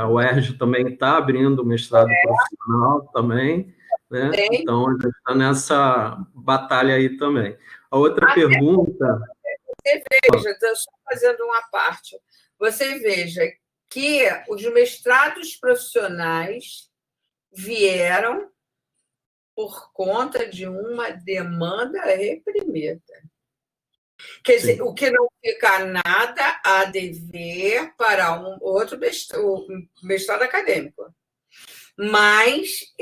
A UERJ também está abrindo o mestrado profissional também, né? Então, a gente está nessa batalha aí também. A outra pergunta... Você veja, estou só fazendo uma parte, você veja que os mestrados profissionais vieram por conta de uma demanda reprimida. Quer dizer, o que não fica nada a dever para um outro mestrado acadêmico. Mas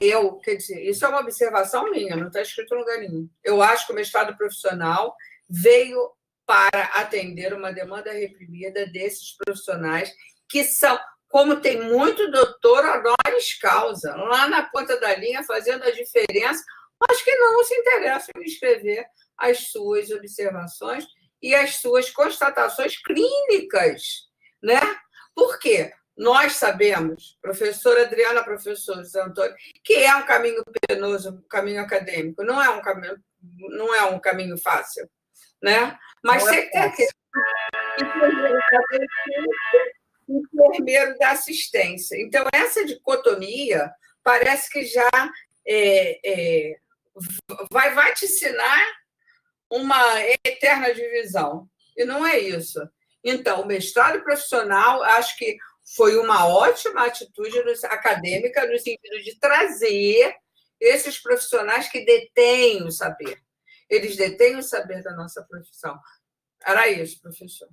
quer dizer, isso é uma observação minha, não está escrito em lugar nenhum. Eu acho que o mestrado profissional veio para atender uma demanda reprimida desses profissionais que são como tem muito doutor honoris causa, lá na ponta da linha, fazendo a diferença, mas que não se interessam em escrever as suas observações e as suas constatações clínicas, né? Por quê? Nós sabemos, professora Adriana, professor José Antônio, que é um caminho penoso, um caminho acadêmico, não é um caminho fácil, né? Mas sempre tem aquele enfermeiro da assistência. Então, essa dicotomia parece que já vai vaticinar uma eterna divisão. E não é isso. Então, o mestrado profissional, acho que foi uma ótima atitude acadêmica no sentido de trazer esses profissionais que detêm o saber. Eles detêm o saber da nossa profissão. Era isso, professor.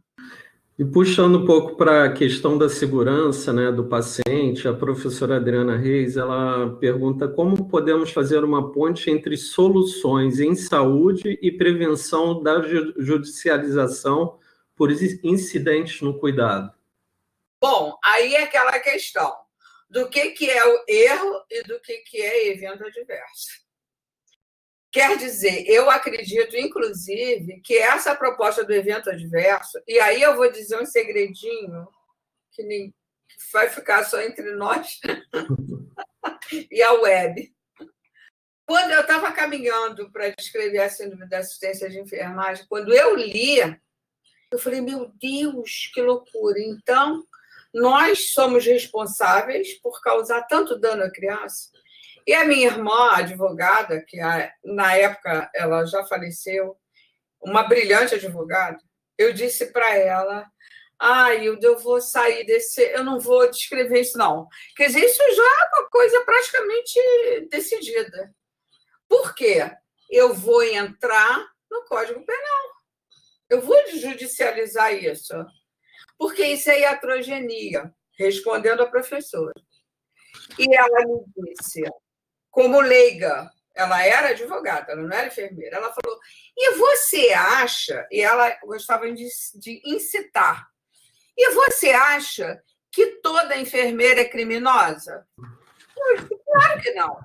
E puxando um pouco para a questão da segurança, né, do paciente, a professora Adriana Reis, ela pergunta como podemos fazer uma ponte entre soluções em saúde e prevenção da judicialização por incidentes no cuidado. Bom, aí é aquela questão do que é o erro e do que é evento adverso. Quer dizer, eu acredito, inclusive, que essa proposta do evento adverso, e aí eu vou dizer um segredinho que vai ficar só entre nós e a web. Quando eu estava caminhando para descrever a síndrome da assistência de enfermagem, quando eu lia, eu falei, meu Deus, que loucura! Então, nós somos responsáveis por causar tanto dano à criança. E a minha irmã, advogada, que na época ela já faleceu, uma brilhante advogada, eu disse para ela, Hilda, eu vou sair desse... Eu não vou descrever isso, não. Quer dizer, isso já é uma coisa praticamente decidida. Por quê? Eu vou entrar no Código Penal. Eu vou judicializar isso. Porque isso é iatrogenia, respondendo a professora. E ela me disse, como leiga, ela era advogada, ela não era enfermeira, ela falou, e você acha, e ela gostava de incitar, e você acha que toda enfermeira é criminosa? Claro que não.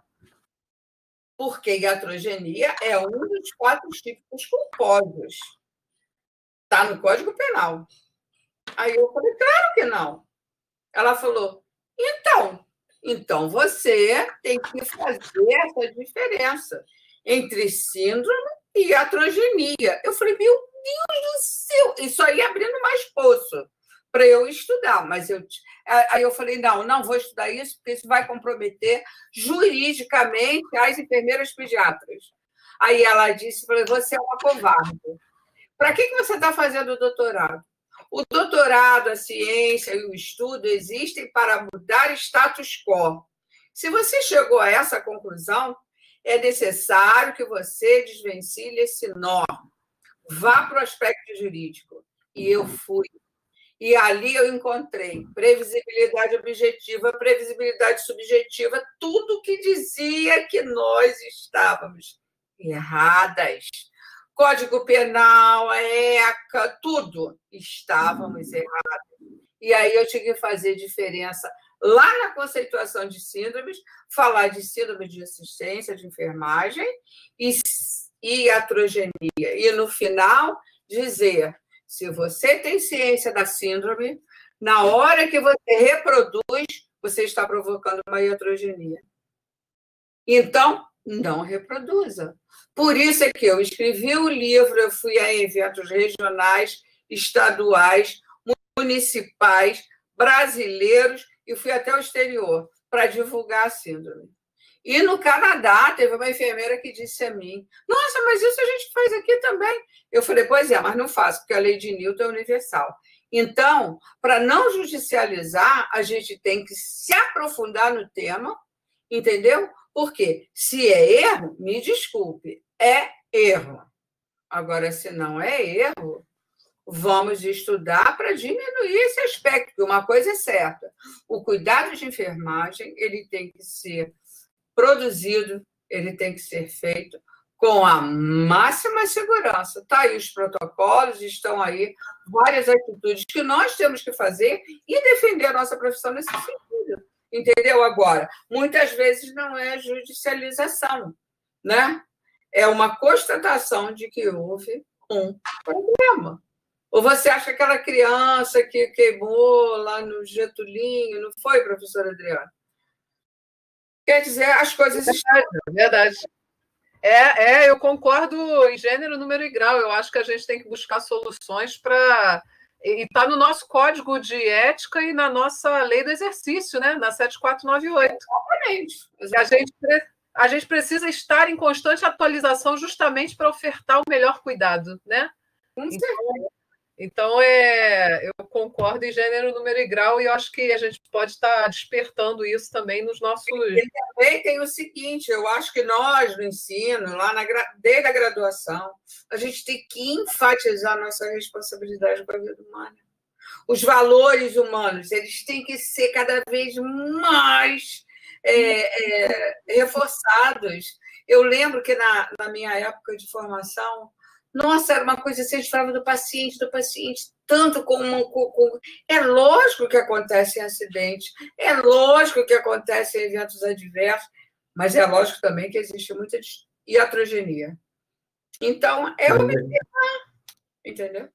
Porque iatrogenia é um dos 4 tipos culposos. Está no Código Penal. Aí eu falei, claro que não. Ela falou, então você tem que fazer essa diferença entre síndrome e iatrogenia. Eu falei, meu Deus do céu, isso aí abrindo mais poço para eu estudar. Mas aí eu falei, não vou estudar isso, porque isso vai comprometer juridicamente as enfermeiras pediatras. Aí ela disse, você é uma covarde. Para que você está fazendo o doutorado? O doutorado, a ciência e o estudo existem para mudar status quo. Se você chegou a essa conclusão, é necessário que você desvencilhe esse nó. Vá para o aspecto jurídico. E eu fui. E ali eu encontrei previsibilidade objetiva, previsibilidade subjetiva, tudo que dizia que nós estávamos erradas. Código Penal, ECA, tudo estávamos errados. E aí eu tinha que fazer diferença lá na conceituação de síndromes, falar de síndrome de assistência, de enfermagem e iatrogenia. E, no final, dizer, se você tem ciência da síndrome, na hora que você reproduz, você está provocando uma iatrogenia. Então, não reproduza. Por isso é que eu escrevi o livro, eu fui a eventos regionais, estaduais, municipais, brasileiros, e fui até o exterior para divulgar a síndrome. E no Canadá, teve uma enfermeira que disse a mim, nossa, mas isso a gente faz aqui também. Eu falei, pois é, mas não faço, porque a lei de Newton é universal. Então, para não judicializar, a gente tem que se aprofundar no tema, entendeu? Porque se é erro, me desculpe, é erro. Agora, se não é erro, vamos estudar para diminuir esse aspecto, porque uma coisa é certa, o cuidado de enfermagem ele tem que ser produzido, ele tem que ser feito com a máxima segurança. Está aí os protocolos, estão aí várias atitudes que nós temos que fazer e defender a nossa profissão nesse sentido. Entendeu? Agora, muitas vezes não é judicialização, né? É uma constatação de que houve um problema. Ou você acha que aquela criança que queimou lá no Getulinho, não foi, professora Adriana? Quer dizer, as coisas estão... Verdade. Eu concordo em gênero, número e grau. Eu acho que a gente tem que buscar soluções para... E está no nosso código de ética e na nossa lei do exercício, né? Na 7498. Exatamente. A gente precisa estar em constante atualização justamente para ofertar o melhor cuidado, né? Então, eu concordo em gênero, número e grau, e eu acho que a gente pode estar despertando isso também nos nossos... E também tem o seguinte, eu acho que nós, no ensino, desde a graduação, a gente tem que enfatizar a nossa responsabilidade com a vida humana. Os valores humanos, eles têm que ser cada vez mais reforçados. Eu lembro que na minha época de formação, nossa, era uma coisa assim, a gente falava do paciente, tanto como... É lógico que acontecem acidentes, é lógico que acontecem eventos adversos, mas é lógico também que existe muita iatrogenia. Então, entendeu?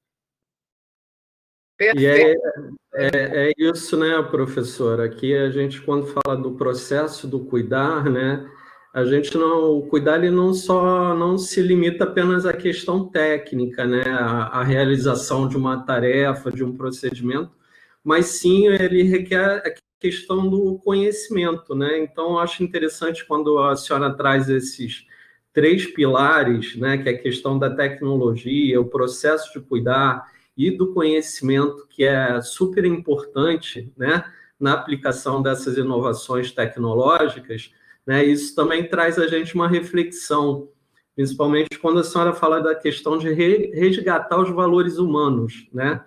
E é isso, né, professora? Aqui a gente, quando fala do processo do cuidar, né, o cuidar ele não se limita apenas à questão técnica, né, a realização de uma tarefa, de um procedimento, mas sim ele requer a questão do conhecimento, né? Então, eu acho interessante quando a senhora traz esses 3 pilares, né, que é a questão da tecnologia, o processo de cuidar e do conhecimento, que é super importante, né, na aplicação dessas inovações tecnológicas, né? Isso também traz a gente uma reflexão, principalmente quando a senhora fala da questão de resgatar os valores humanos, né?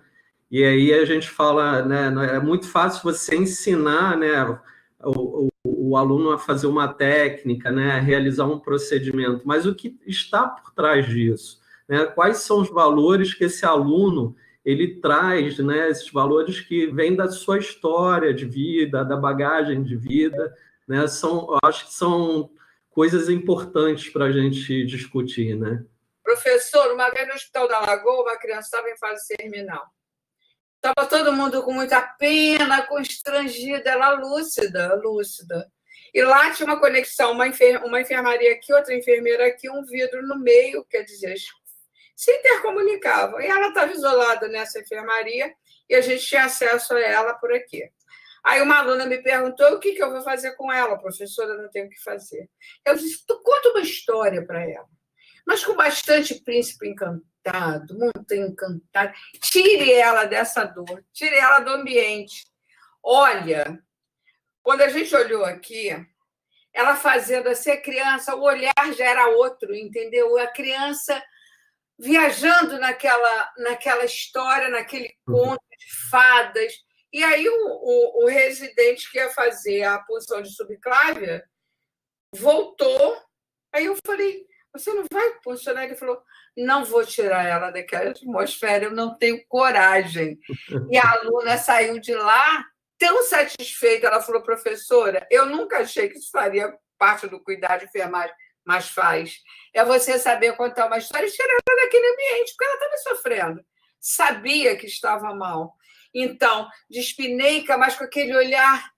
E aí a gente fala, né, é muito fácil você ensinar, né, o aluno a fazer uma técnica, né, a realizar um procedimento, mas o que está por trás disso? Né? Quais são os valores que esse aluno ele traz, né, esses valores que vêm da sua história de vida, da bagagem de vida, né? Eu acho que são coisas importantes para a gente discutir, né? Professor, uma vez no Hospital da Lagoa, uma criança estava em fase terminal. Estava todo mundo com muita pena, constrangida, ela lúcida. E lá tinha uma conexão, uma enfermaria aqui, outra enfermeira aqui, um vidro no meio, quer dizer, se intercomunicavam. E ela estava isolada nessa enfermaria e a gente tinha acesso a ela por aqui. Aí uma aluna me perguntou o que eu vou fazer com ela, professora, não tenho o que fazer. Eu disse, tu conta uma história para ela, mas com bastante príncipe encantado, montanha encantada. Tire ela dessa dor, tire ela do ambiente. Olha, quando a gente olhou aqui, ela fazendo assim, a criança, o olhar já era outro, entendeu? A criança viajando naquela história, naquele conto de fadas. E aí o residente que ia fazer a punção de subclávia voltou. Aí eu falei, você não vai funcionar? Ele falou, não vou tirar ela daquela atmosfera, eu não tenho coragem. E a aluna saiu de lá tão satisfeita, ela falou, professora, eu nunca achei que isso faria parte do cuidado de enfermagem, mas faz. É você saber contar uma história e tirar ela daquele ambiente, porque ela estava sofrendo. Sabia que estava mal. Então, despineica, mas com aquele olhar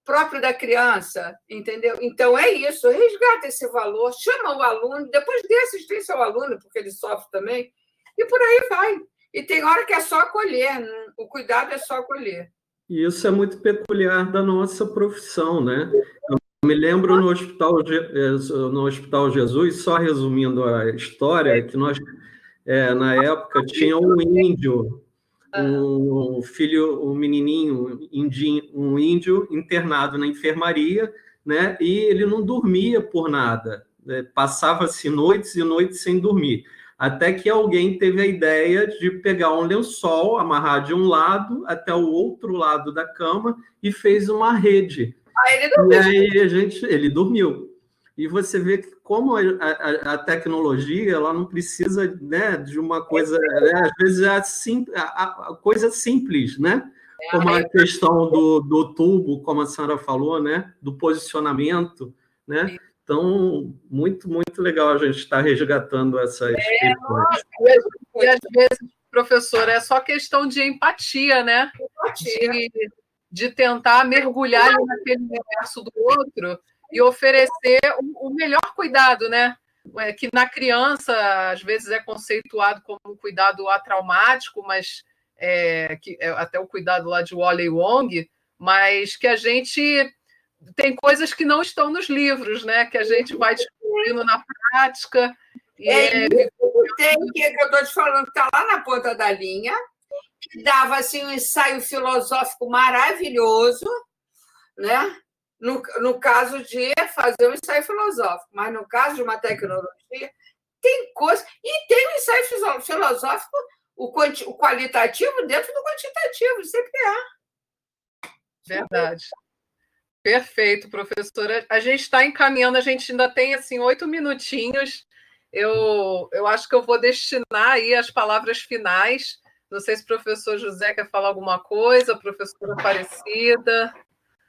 próprio da criança, entendeu? Então, é isso, resgata esse valor, chama o aluno, depois dê assistência ao aluno, porque ele sofre também, e por aí vai. E tem hora que é só acolher, o cuidado é só acolher. E isso é muito peculiar da nossa profissão, né? Eu me lembro no Hospital Jesus, só resumindo a história, que nós, na época, tinha um índio, um menininho, um índio internado na enfermaria, né? E ele não dormia por nada, né? Passava-se noites e noites sem dormir, até que alguém teve a ideia de pegar um lençol, amarrar de um lado até o outro lado da cama e fez uma rede. Ele dormiu. E aí ele dormiu. E você vê que como a tecnologia ela não precisa, né, de uma coisa, né, às vezes a coisa simples, né? Como a questão do tubo, como a senhora falou, né? Do posicionamento, né? Então, muito, muito legal a gente estar resgatando essas questões. E às vezes, professora, é só questão de empatia, né? De tentar mergulhar naquele universo do outro e oferecer o melhor cuidado, né? Que na criança, às vezes, é conceituado como um cuidado atraumático, mas até o cuidado lá de Wally Wong, mas que a gente tem coisas que não estão nos livros, né? Que a gente vai descobrindo na prática. Tem que eu estou te falando, que está lá na ponta da linha, que dava assim, um ensaio filosófico maravilhoso, né? No caso de fazer um ensaio filosófico, mas no caso de uma tecnologia, tem coisa. E tem um ensaio filosófico, o qualitativo dentro do quantitativo, sempre é. Verdade. Perfeito, professora. A gente está encaminhando, a gente ainda tem assim 8 minutinhos. Eu acho que eu vou destinar aí as palavras finais. Não sei se o professor José quer falar alguma coisa, professora Aparecida.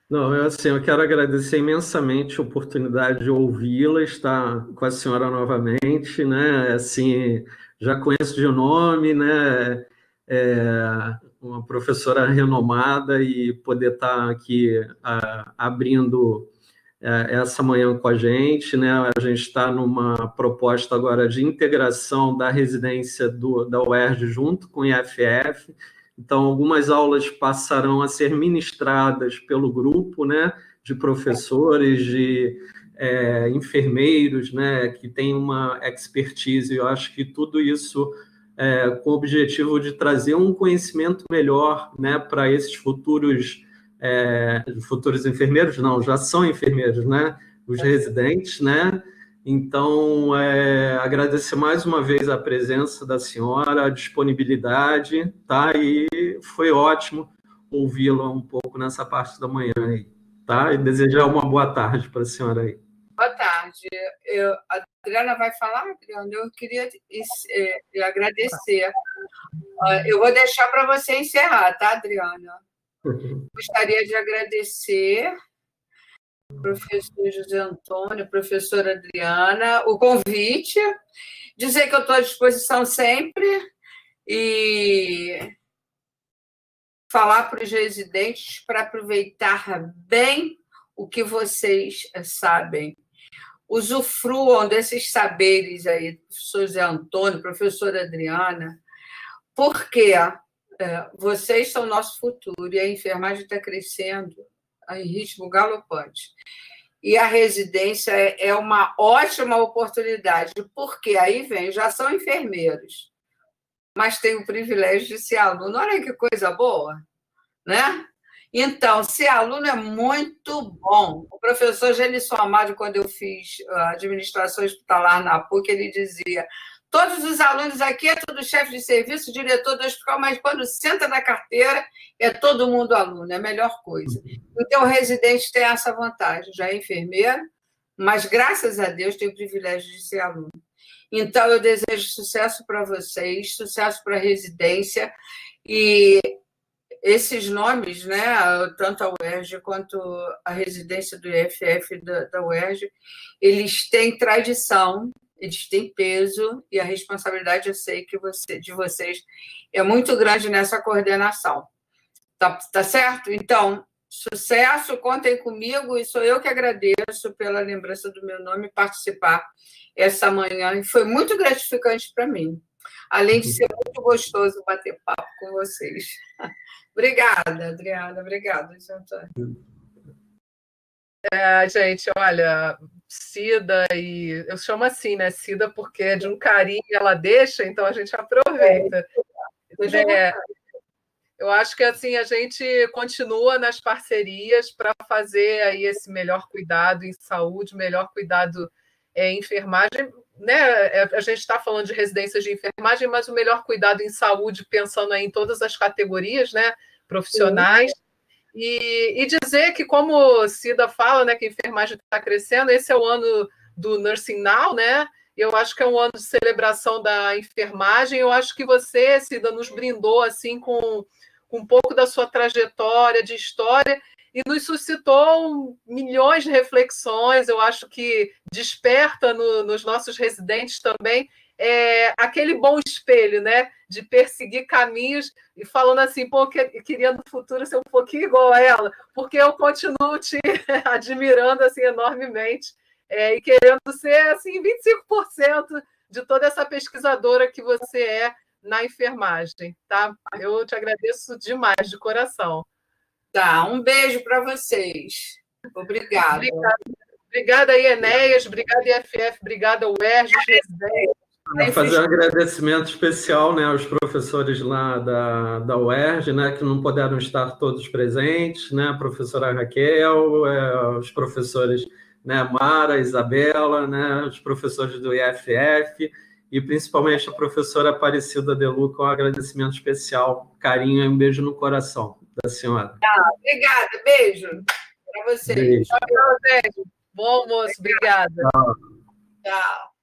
Não, eu quero agradecer imensamente a oportunidade de ouvi-la, estar com a senhora novamente, né? Assim, já conheço de nome, né? Uma professora renomada e poder estar aqui abrindo essa manhã com a gente, né? A gente está numa proposta agora de integração da residência da UERJ junto com o IFF. Então, algumas aulas passarão a ser ministradas pelo grupo, né, de professores, de enfermeiros, né, que tem uma expertise. Eu acho que tudo isso com o objetivo de trazer um conhecimento melhor, né, para esses futuros enfermeiros, não, já são enfermeiros, né, os residentes, né. Então, agradecer mais uma vez a presença da senhora, a disponibilidade, tá? E foi ótimo ouvi-la um pouco nessa parte da manhã aí, tá? E desejar uma boa tarde para a senhora aí. Boa tarde. A Adriana vai falar, Adriana? Eu queria agradecer. Eu vou deixar para você encerrar, tá, Adriana? Gostaria de agradecer professor José Antônio, professora Adriana, o convite, dizer que eu estou à disposição sempre e falar para os residentes para aproveitar bem o que vocês sabem. Usufruam desses saberes aí, professor José Antônio, professora Adriana, porque vocês são o nosso futuro e a enfermagem está crescendo em ritmo galopante. E a residência é uma ótima oportunidade, porque aí vem, já são enfermeiros, mas tem o privilégio de ser aluno. Olha que coisa boa, né? Então, ser aluno é muito bom. O professor Gelisson Amado, quando eu fiz a administração hospitalar na PUC, ele dizia: todos os alunos aqui é tudo chefe de serviço, diretor do hospital, mas quando senta na carteira, é todo mundo aluno, é a melhor coisa. Então, o residente tem essa vantagem, já é enfermeiro, mas, graças a Deus, tem o privilégio de ser aluno. Então, eu desejo sucesso para vocês, sucesso para a residência, e esses nomes, né, tanto a UERJ quanto a residência do IFF da UERJ, eles têm tradição, eles têm peso, e a responsabilidade, eu sei que de vocês é muito grande nessa coordenação. Tá certo? Então, sucesso, contem comigo, e sou eu que agradeço pela lembrança do meu nome participar essa manhã, e foi muito gratificante para mim, além de ser muito gostoso bater papo com vocês. Obrigada, Adriana, obrigada, Antônio. Gente, olha, Cida, e eu chamo assim, né, Cida, porque é de um carinho ela deixa, então a gente aproveita. Eu acho que assim a gente continua nas parcerias para fazer aí esse melhor cuidado em saúde, melhor cuidado em enfermagem, né? A gente está falando de residências de enfermagem, mas o melhor cuidado em saúde, pensando aí em todas as categorias, né, profissionais. E dizer que, como Cida fala, né, que a enfermagem está crescendo, esse é o ano do Nursing Now, né? Eu acho que é um ano de celebração da enfermagem. Eu acho que você, Cida, nos brindou assim com um pouco da sua trajetória, de história, e nos suscitou milhões de reflexões. Eu acho que desperta nos nossos residentes também aquele bom espelho, né? De perseguir caminhos e falando assim, pô, queria no futuro ser um pouquinho igual a ela, porque eu continuo te admirando assim enormemente e querendo ser assim 25% de toda essa pesquisadora que você é na enfermagem, tá? Eu te agradeço demais, de coração. Tá, um beijo para vocês. Obrigada. Obrigada aí, Enéas, obrigada, IFF, obrigada, UERJ, os residentes. Fazer um agradecimento especial, né, aos professores lá da UERJ, né, que não puderam estar todos presentes, né, a professora Raquel, os professores, né, Mara, Isabela, né, os professores do IFF e principalmente a professora Aparecida De Luca, um agradecimento especial, carinho e um beijo no coração da senhora. Obrigada, beijo para vocês. Beijo. Bom almoço, obrigada. Tchau. Tchau.